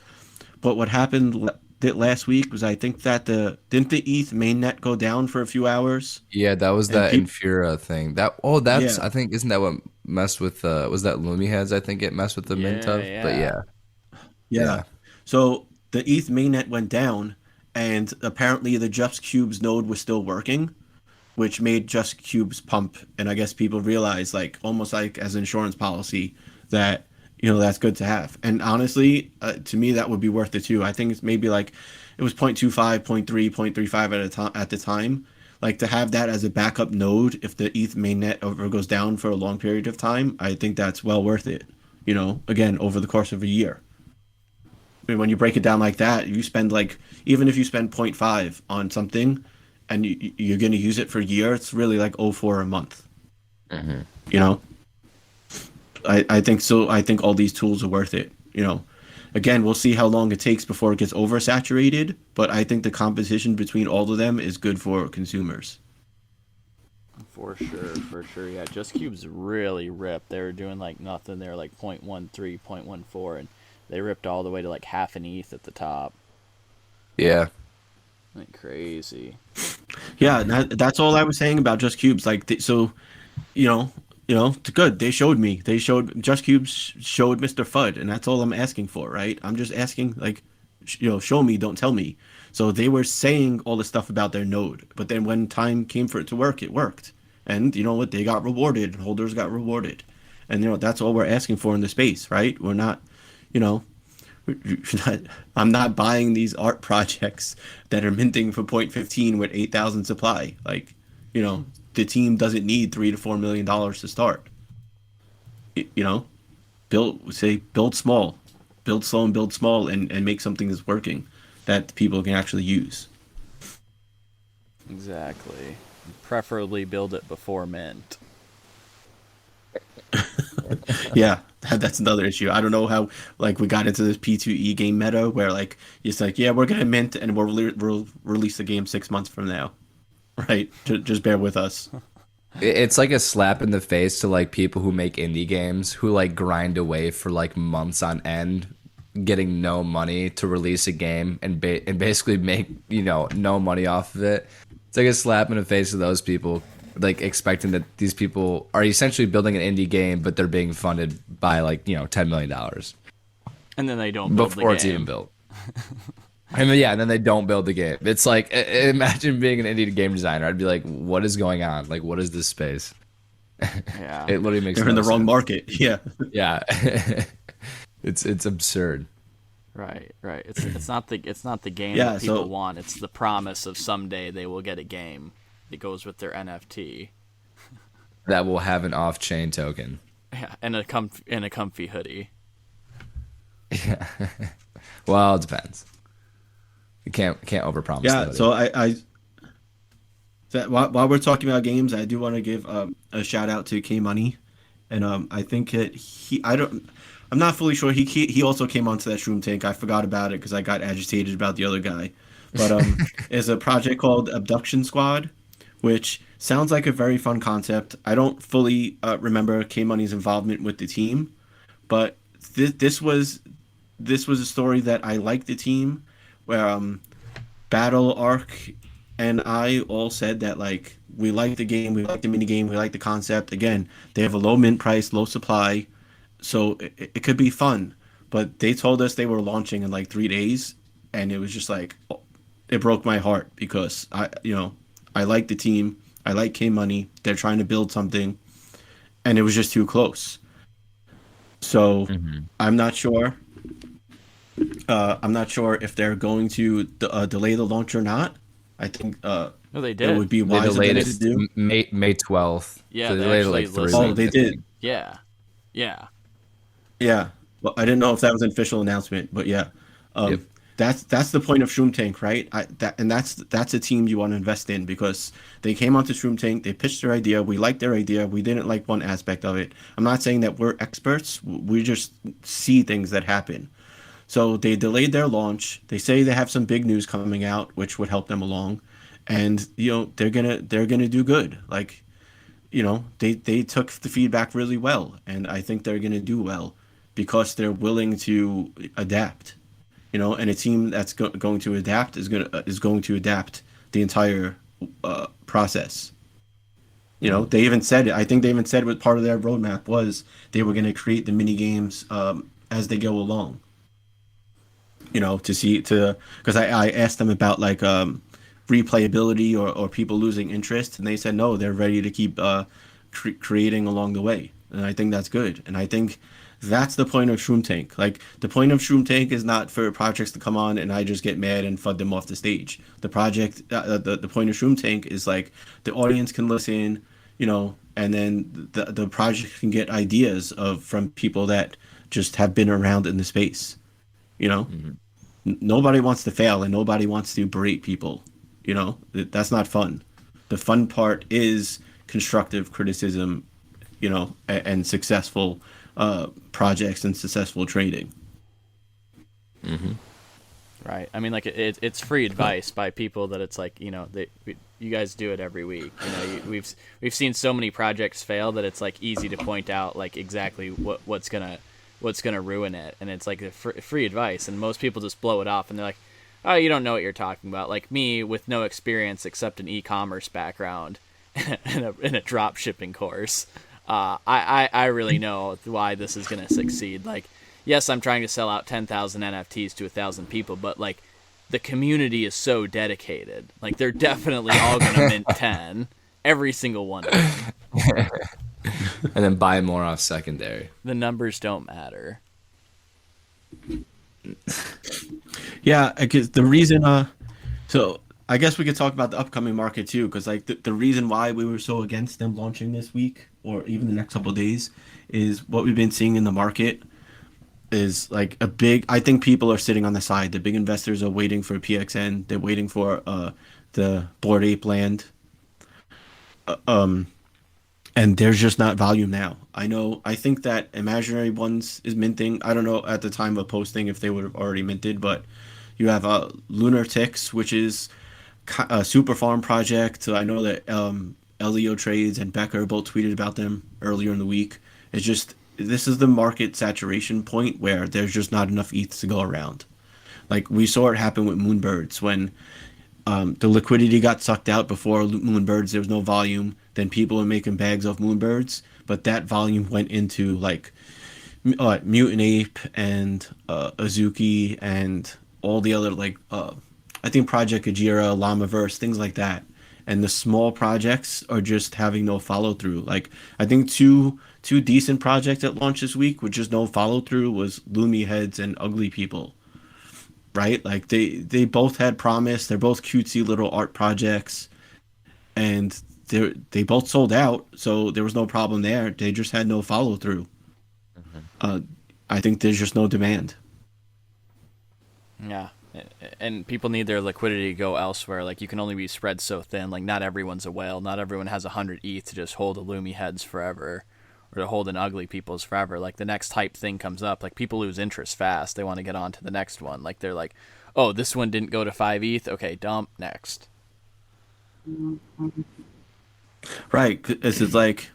But what happened last week was I think that didn't the ETH mainnet go down for a few hours?
Yeah, that was
And
that
people,
Infura thing. That's
yeah,
I think isn't that what messed with was that Lumi heads? I think it messed with the mint
Yeah,
of. But
yeah.
yeah,
yeah.
yeah.
So the ETH mainnet went down, and apparently the Just Cubes node was still working, which made Just Cubes pump. And I guess people realized, like, almost like as an insurance policy, that you know that's good to have. And honestly, to me, that would be worth it too. I think it's maybe like it was 0.25, 0.3, 0.35 at a time at the time. Like to have that as a backup node if the ETH mainnet ever goes down for a long period of time, I think that's well worth it. You know, again, over the course of a year. I mean, when you break it down like that, you spend like even if you spend zero point 0.5 on something, and you're going to use it for a year, it's really like 0.04 a month. You know, I think so. I think all these tools are worth it. You know, again, we'll see how long it takes before it gets oversaturated, but I think the competition between all of them is good for consumers.
For sure, for sure. Yeah, Just Cubes really ripped. They were doing like nothing. They were like 0.13, 0.14, and they ripped all the way to like half an ETH at the top.
Yeah.
Like crazy.
Yeah, that's all I was saying about Just Cubes. Like, so, you know, it's good. They showed me. They showed Just Cubes showed Mr. FUD, and that's all I'm asking for, right? I'm just asking, like, show me, don't tell me. So they were saying all the stuff about their node, but then when time came for it to work, it worked. And you know what? They got rewarded, and holders got rewarded. And that's all we're asking for in the space, right? We're not, you know, I'm not buying these art projects that are minting for 0.15 with 8,000 supply. Like, the team doesn't need $3 to $4 million to start. You know, build small, build slow and build small, and make something that's working that people can actually use.
Exactly. Preferably build it before mint.
Yeah, that's another issue. I don't know how like we got into this P2E game meta where like it's like, yeah, we're gonna mint and we'll release the game 6 months from now, right? Just bear with us.
It's like a slap in the face to like people who make indie games who like grind away for like months on end, getting no money to release a game and basically make no money off of it. It's like a slap in the face to those people, like expecting that these people are essentially building an indie game, but they're being funded by like $10 million,
and then they don't build
before
the
it's
game.
even built. And then they don't build the game. It's like, imagine being an indie game designer. I'd be like, what is going on? Like, what is this space?
Yeah,
it literally makes
They're in the wrong
sense.
market. Yeah,
Yeah, it's absurd.
right. It's not the game
Yeah,
that people
so-
want. It's the promise of someday they will get a game. It goes with their NFT.
That will have an off-chain token.
Yeah, and a comfy hoodie.
Yeah. Well, it depends. You can't overpromise.
yeah.
that.
So while we're talking about games, I do want to give a shout out to K Money, and I think that I'm not fully sure. He also came onto that Shroom Tank. I forgot about it because I got agitated about the other guy. But there's a project called Abduction Squad, which sounds like a very fun concept. I don't fully remember K Money's involvement with the team, but this was a story that I liked the team, where Battle Arc and I all said that like we like the game, we like the mini game, we like the concept. Again, they have a low mint price, low supply, so it could be fun. But they told us they were launching in like 3 days, and it was just like it broke my heart because I like the team, I like K Money, they're trying to build something, and it was just too close. So I'm not sure. I'm not sure if they're going to delay the launch or not. I think
No, they
it
did.
would be
They
wise of
delayed
them
it
to do.
May 12th.
Yeah,
So
they
delayed it
actually
like 3
listed-
Oh,
weeks,
they
I
did.
think.
Yeah.
Yeah. Well, I didn't know if that was an official announcement, but yeah.
Yep.
That's the point of Shroom Tank, right? That's a team you want to invest in because they came onto Shroom Tank, they pitched their idea, we liked their idea, we didn't like one aspect of it. I'm not saying that we're experts, we just see things that happen. So they delayed their launch. They say they have some big news coming out, which would help them along, and they're gonna do good. Like, they took the feedback really well, and I think they're gonna do well because they're willing to adapt. And a team that's going to adapt is going to adapt the entire process. They even said it. I think they even said what part of their roadmap was they were going to create the mini games as they go along. Because I asked them about like replayability or people losing interest, and they said no, they're ready to keep creating along the way, and I think that's good. And I think that's the point of Shroom Tank. Like the point of Shroom Tank is not for projects to come on and I just get mad and FUD them off the stage. The point of Shroom Tank is like the audience can listen, and then the project can get ideas from people that just have been around in the space. Nobody wants to fail and nobody wants to berate people. That's not fun. The fun part is constructive criticism, and successful projects and successful trading.
Right. I mean, like it's free advice by people that it's like you guys do it every week. We've seen so many projects fail that it's like easy to point out like exactly what's gonna ruin it, and it's like a free advice, and most people just blow it off and they're like, oh, you don't know what you're talking about. Like me with no experience except an e-commerce background and a drop shipping course. I really know why this is going to succeed. Like, yes, I'm trying to sell out 10,000 NFTs to 1,000 people, but like the community is so dedicated. Like they're definitely all going to mint 10, every single one of them.
and then buy more off secondary.
The numbers don't matter.
Yeah, because the reason, so I guess we could talk about the upcoming market too, because like the reason why we were so against them launching this week or even the next couple of days is what we've been seeing in the market is like a big. I think people are sitting on the side. The big investors are waiting for PXN. They're waiting for the Bored Ape land. And there's just not volume now. I know. I think that Imaginary Ones is minting. I don't know at the time of posting if they would have already minted, but you have Lunar Ticks, which is a super farm project. So I know that Leo Trades and Becker both tweeted about them earlier in the week. It's just this is the market saturation point where there's just not enough ETH to go around. Like we saw it happen with Moonbirds when the liquidity got sucked out before Moonbirds. There was no volume. Then people were making bags of Moonbirds, but that volume went into like Mutant Ape and Azuki and all the other like I think Project Ajira, Llamaverse, things like that. And the small projects are just having no follow through. Like I think two decent projects that launched this week with just no follow through was Loomy Heads and Ugly People. Right? Like they both had promise. They're both cutesy little art projects, and they both sold out, so there was no problem there. They just had no follow through. I think there's just no demand.
Yeah, and people need their liquidity to go elsewhere. Like you can only be spread so thin. Like not everyone's a whale. Not everyone has 100 ETH to just hold a Loomy Heads forever, or to hold an Ugly People's forever. Like the next hype thing comes up, like people lose interest fast. They want to get on to the next one. Like they're like, oh, this one didn't go to 5 ETH. Okay, dump next.
Right. This is like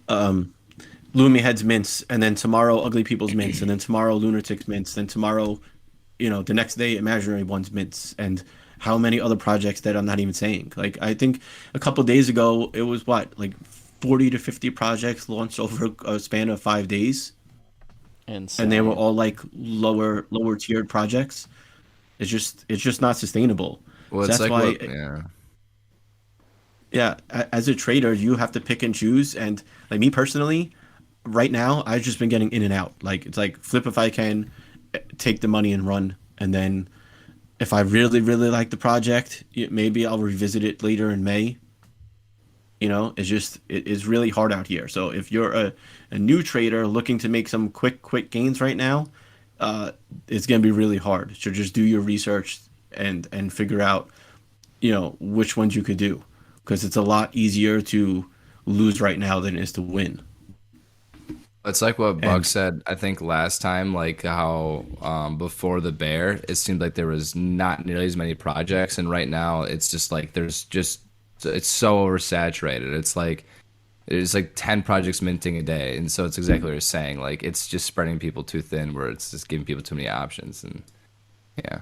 Loomy Heads mints, and then tomorrow Ugly People's mints, and then tomorrow Lunatics mints, then tomorrow, the next day Imaginary Ones mints, and how many other projects that I'm not even saying. Like I think a couple days ago it was what, like 40 to 50 projects launched over a span of 5 days.
Insane.
And they were all like lower tiered projects. It's just not sustainable.
Well,
So
it's
that's
like
why
yeah.
yeah, as a trader, you have to pick and choose. And like me personally, right now, I've just been getting in and out. Like it's like flip if I can, take the money and run. And then if I really, really like the project, maybe I'll revisit it later in May. It's really hard out here. So if you're a new trader looking to make some quick gains right now, it's going to be really hard. So just do your research and figure out, which ones you could do. Because it's a lot easier to lose right now than it is to win.
It's like what Bug said, I think last time, like how before the bear, it seemed like there was not nearly as many projects, and right now it's just like it's so oversaturated. It's like there's like 10 projects minting a day, and so it's exactly what you're saying. Like it's just spreading people too thin, where it's just giving people too many options, and yeah.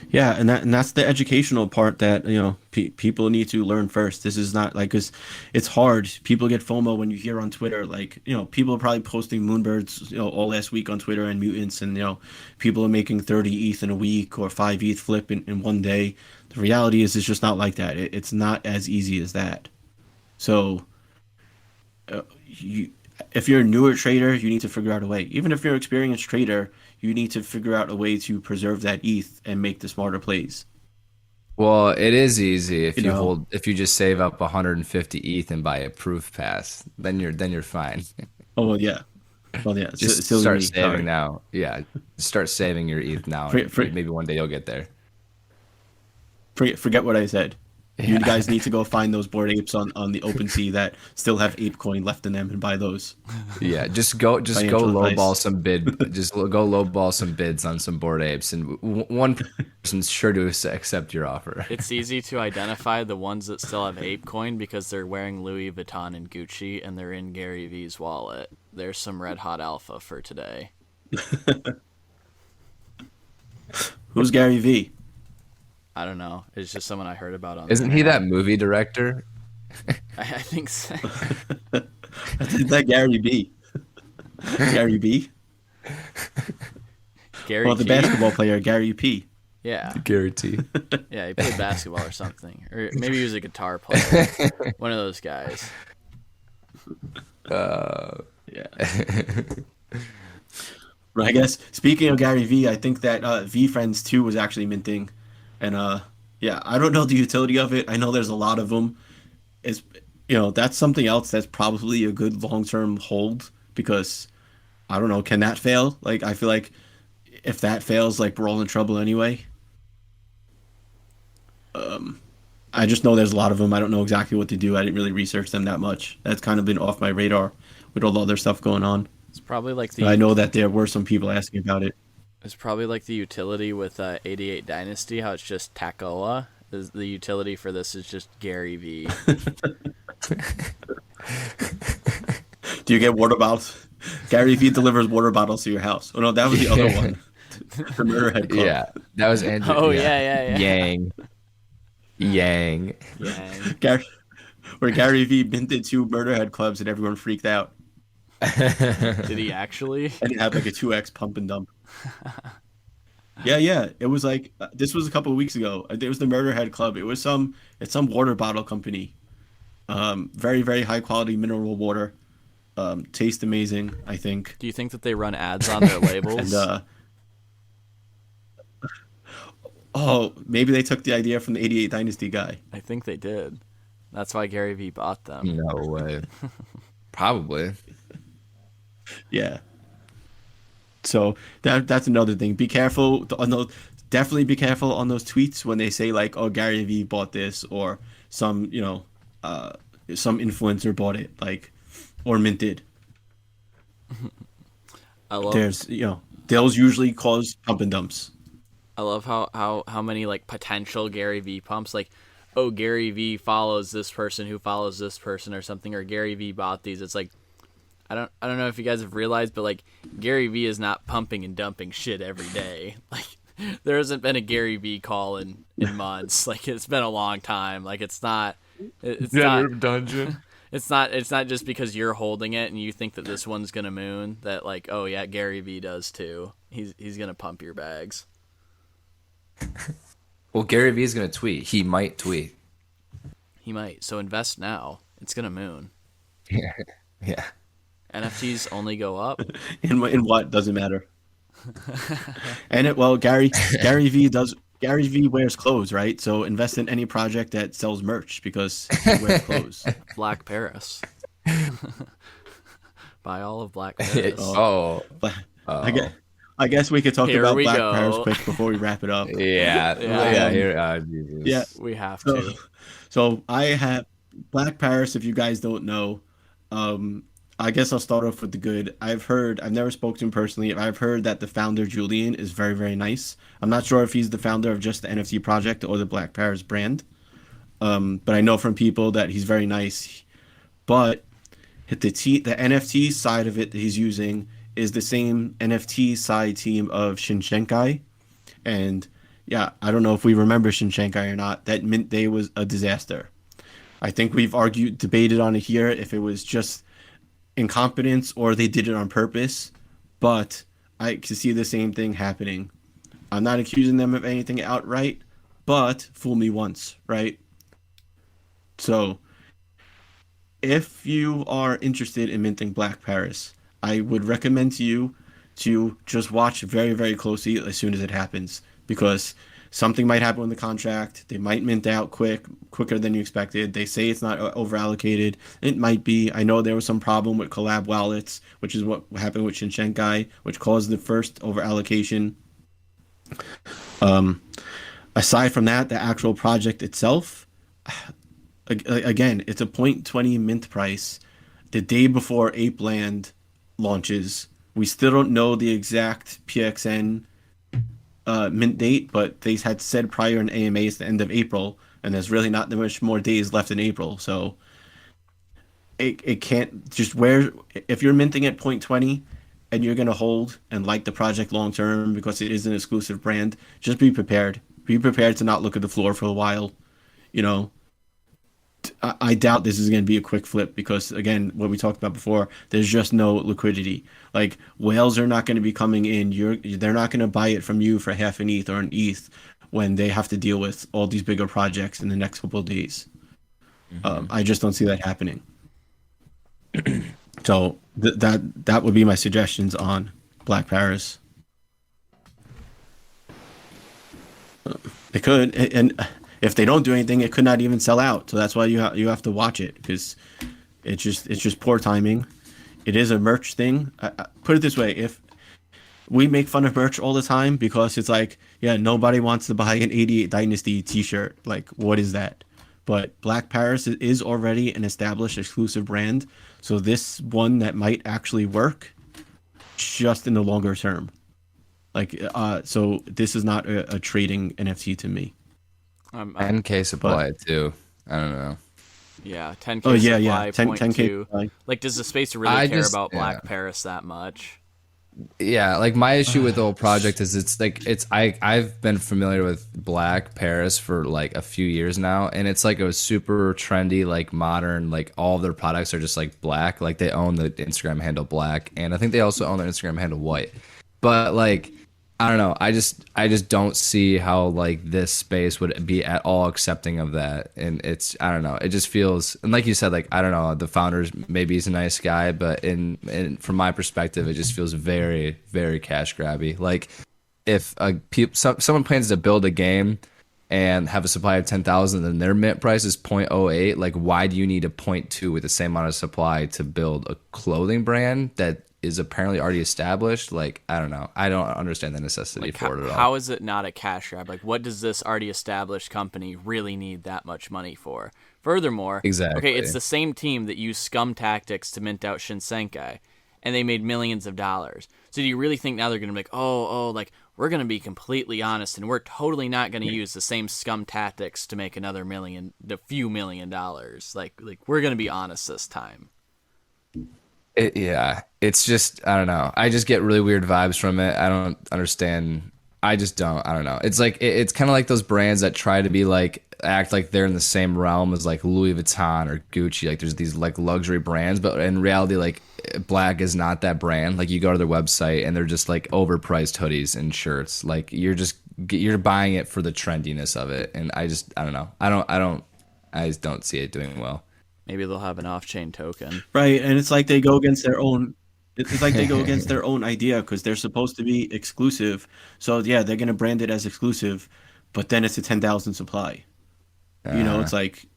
Yeah, and that's the educational part that people need to learn first. This is not like, cause it's hard. People get FOMO when you hear on Twitter, like people are probably posting Moonbirds all last week on Twitter and Mutants, and people are making 30 ETH in a week or 5 ETH flip in one day. The reality is it's just not like that. It's not as easy as that. So if you're a newer trader, you need to figure out a way. Even if you're an experienced trader, you need to figure out a way to preserve that ETH and make the smarter plays.
Well, it is easy if if you just save up 150 ETH and buy a proof pass, then you're fine.
Oh well yeah.
Just start saving now. Yeah, start saving your ETH now. Maybe one day you'll get there.
Forget what I said.
Yeah.
You guys need to go find those Bored Apes on the OpenSea that still have ape coin left in them and buy those.
Yeah, just go lowball some bids on some Bored Apes, and one person's sure to accept your offer.
It's easy to identify the ones that still have ape coin because they're wearing Louis Vuitton and Gucci, and they're in Gary V's wallet. There's some red hot alpha for today.
Who's Gary V?
I don't know. It's just someone I heard about on.
Isn't he that movie director?
I think so.
Is that Gary B? Gary B?
Gary
Well, the
Key?
basketball player, Gary P.
Yeah,
Guarantee.
yeah, he played basketball or something, or maybe he was a guitar player. One of those guys.
Yeah. But I guess speaking of Gary V, I think that V Friends 2 was actually minting, and yeah, I don't know the utility of it. I know there's a lot of them. It's that's something else that's probably a good long term hold because I don't know, can that fail? Like I feel like if that fails, like we're all in trouble anyway. I just know there's a lot of them. I don't know exactly what to do. I didn't really research them that much. That's kind of been off my radar with all the other stuff going on.
It's probably like
But I
the
know that there were some people asking about it.
it's probably like the utility with 88 Dynasty. How it's just Takoa. The utility for this is just Gary V.
Do you get water bottles? Gary V delivers water bottles to your house. Oh no, that was the other one. The Murderhead Club.
Yeah, that was Andrew.
Oh yeah.
Yang. Yang.
Yeah.
Gary, where Gary V minted 2 Murderhead clubs and everyone freaked out.
Did he actually?
And he had like a 2x pump and dump. Yeah. It was like this was a couple of weeks ago. It was the Murderhead Club. It's some water bottle company. Very very high quality mineral water. Tastes amazing. I think.
Do you think that they run ads on their labels?
And oh, maybe they took the idea from the 88 Dynasty guy.
I think they did. That's why Gary V bought them.
No way. Probably.
Yeah. So that's another thing. Be careful on those. Definitely be careful on those tweets when they say like, "Oh, Gary V bought this," or some some influencer bought it, like, or minted.
I love.
There's those usually cause pump and dumps.
I love how many like potential Gary V pumps, like, oh, Gary V follows this person who follows this person or something, or Gary V bought these. It's like I don't know if you guys have realized, but like Gary V is not pumping and dumping shit every day. Like there hasn't been a Gary V call in months. Like it's been a long time. Like it's not
dungeon.
It's not just because you're holding it and you think that this one's gonna moon that like, oh yeah, Gary V does too. He's gonna pump your bags.
Well, Gary Vee is gonna tweet. He might tweet.
He might. So invest now. It's gonna moon.
Yeah.
NFTs only go up.
In what doesn't matter. And Gary V wears clothes, right? So invest in any project that sells merch because he wears clothes.
Black Paris. Buy all of Black Paris.
I guess we could talk
Here
about
we
Black
go.
Paris quick before we wrap it up.
Yeah. Here, Jesus.
Yeah.
We have to.
So I have Black Paris. If you guys don't know, I guess I'll start off with the good. I've never spoken to him personally. I've heard that the founder Julian is very very nice. I'm not sure if he's the founder of just the NFT project or the Black Paris brand, but I know from people that he's very nice. But the NFT side of it that he's using is the same NFT side team of Shinshenkai. And yeah, I don't know if we remember Shinshenkai or not. That mint day was a disaster. I think we've debated on it here if it was just incompetence or they did it on purpose. But I can see the same thing happening. I'm not accusing them of anything outright, but fool me once, right? So if you are interested in minting Black Paris, I would recommend to you to just watch very, very closely as soon as it happens, because something might happen with the contract. They might mint out quicker than you expected. They say it's not over allocated. It might be. I know there was some problem with collab wallets, which is what happened with Shinshenkai, which caused the first over allocation. Aside from that, the actual project itself, again, it's a 0.20 mint price the day before Ape Land launches. We still don't know the exact PXN mint date, but they had said prior in AMAs the end of April, and there's really not that much more days left in April. So it can't just if you're minting at 0.20 and you're going to hold and like the project long term because it is an exclusive brand, just be prepared. Be prepared to not look at the floor for a while. I doubt this is going to be a quick flip because, again, what we talked about before, there's just no liquidity. Like whales are not going to be coming in. They're not going to buy it from you for half an ETH or an ETH when they have to deal with all these bigger projects in the next couple of days. I just don't see that happening. So that would be my suggestions on Black Paris. It could, and if they don't do anything, it could not even sell out. So that's why you have to watch it because it's just poor timing. It is a merch thing. Put it this way: if we make fun of merch all the time because it's like, yeah, nobody wants to buy an 88 Dynasty T-shirt. Like, what is that? But Black Paris is already an established exclusive brand, so this one that might actually work, just in the longer term. Like, so this is not a trading NFT to me.
10K supply too. I don't know.
Yeah, 10K
Oh yeah,
supply,
yeah, 10K.
0.2.
Supply.
Like, does the space really care about Black Paris that much?
Yeah, like my issue with the whole project is I've been familiar with Black Paris for like a few years now, and it's like a super trendy, like modern, like all their products are just like black. Like they own the Instagram handle Black, and I think they also own their Instagram handle White. But like, I don't know. I just don't see how like this space would be at all accepting of that. And it's, I don't know. It just feels, and like you said, like, I don't know, the founders, maybe he's a nice guy, but in from my perspective, it just feels very, very cash grabby. Like if someone plans to build a game and have a supply of 10,000 and their mint price is 0.08, like why do you need a 0.2 with the same amount of supply to build a clothing brand that is apparently already established? Like, I don't know. I don't understand the necessity for it at all.
How is it not a cash grab? Like, what does this already established company really need that much money for? Furthermore,
exactly.
Okay, it's the same team that used scum tactics to mint out Shinsenkai, and they made millions of dollars. So do you really think now they're going to be like, like, we're going to be completely honest, and we're totally not going to use the same scum tactics to make another few $1 million? Like we're going to be honest this time.
Yeah, it's just, I don't know. I just get really weird vibes from it. I don't understand. I just don't. I don't know. It's like it's kind of like those brands that try to be like act like they're in the same realm as like Louis Vuitton or Gucci. Like there's these like luxury brands, but in reality, like Black is not that brand. Like you go to their website and they're just like overpriced hoodies and shirts. Like you're buying it for the trendiness of it, and I don't know. I just don't see it doing well.
Maybe they'll have an off-chain token.
Right, and it's like they go against their own. It's like they go against their own idea because they're supposed to be exclusive. So yeah, they're gonna brand it as exclusive, but then it's a 10,000 supply. It's like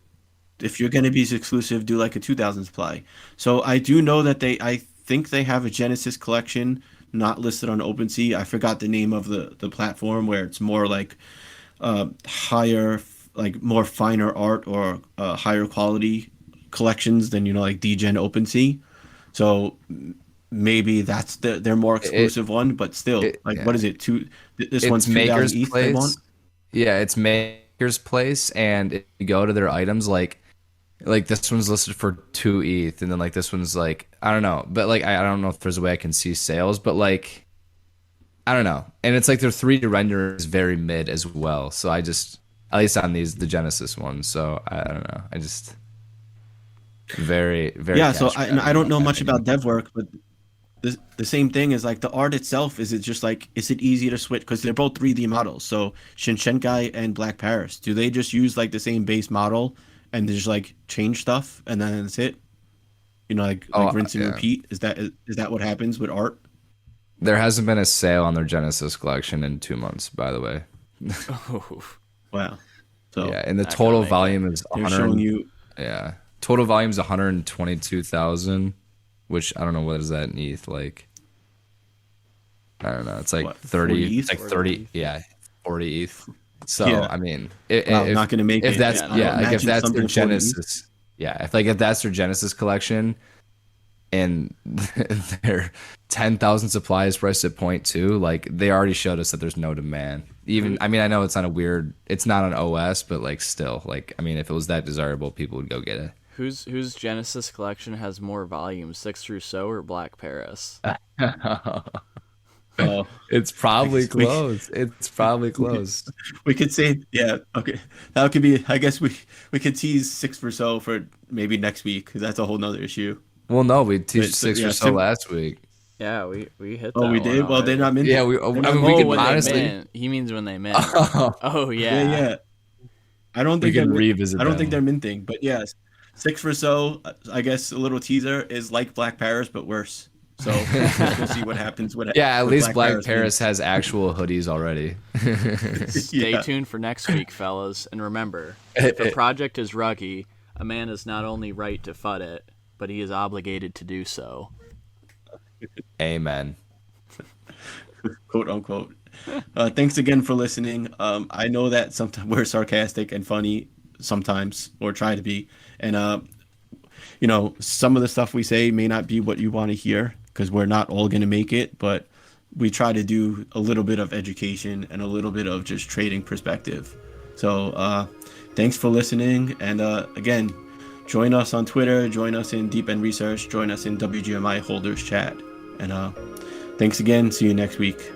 if you're gonna be exclusive, do like a 2,000 supply. So I do know that I think they have a Genesis collection not listed on OpenSea. I forgot the name of the platform where it's more like higher, like more finer art or higher quality collections than like DGen OpenSea. So maybe that's their more exclusive one, but still, what is it? This one's
Maker's
2,000 ETH
Place.
they want?
Yeah, it's Maker's Place, and if you go to their items, like this one's listed for 2 ETH, and then like this one's like, I don't know, but like I don't know if there's a way I can see sales, but like I don't know, and it's like their 3D render is very mid as well. So I just, at least on the Genesis ones, so I don't know, I just very, very
So I don't know much about dev work, but the same thing is like the art itself. Is it easy to switch because they're both 3D models? So Shinshenkai and Black Paris, do they just use like the same base model and just like change stuff and then that's it? Like rinse and repeat. Is that what happens with art?
There hasn't been a sale on their Genesis collection in 2 months, by the way.
Wow. So
yeah, and the total volume is 100.
Showing you.
Yeah, total volume is 122,000, which I don't know what is that in ETH like. I don't know. It's like
What,
30.
ETH?
Like 30. Yeah, 40 ETH. So
Yeah.
I mean,
I'm not going to make
if
it.
that's if that's
something
their
40
Genesis. Yeah, if that's their Genesis collection, and their 10,000 supply is priced at 0.2, like they already showed us that there's no demand. Even, I mean, I know it's not on OS, but like still, like, I mean, if it was that desirable, people would go get it.
Whose Genesis collection has more volume, Six Rousseau or Black Paris?
Oh,
It's
I
probably
guess we
closed. It's probably closed.
we could say, yeah, okay. That could be. I guess we could tease six for so for maybe next week because that's a whole nother issue.
Well, no, we teach
But so,
six or
yeah,
so last week.
Yeah, we hit
oh,
that
we
one
did. Well, they're
already.
not
Yeah,
minted.
we.
They're
I
not
mean, we
Oh,
could
minted
when
yet,
they
but
honestly.
mint. He means when they mint. Oh
yeah,
yeah.
yeah. I don't
We
think they're.
can revisit
I don't
that
think
one.
they're minting, but yes, six for so. I guess a little teaser is like Black Paris, but worse. So we'll see what happens when
Yeah, at
when
least
Black
Black
Paris
Paris
mints.
has actual hoodies already.
Stay
Yeah.
tuned for next week, fellas, and remember, if a project is ruggy, a man is not only right to FUD it, but he is obligated to do so.
Amen.
Quote unquote. Thanks again for listening. I know that sometimes we're sarcastic and funny sometimes, or try to be, and some of the stuff we say may not be what you want to hear because we're not all gonna make it, but we try to do a little bit of education and a little bit of just trading perspective. So thanks for listening, and again, join us on Twitter, join us in Deep End Research, join us in WGMI Holders Chat, and thanks again. See you next week.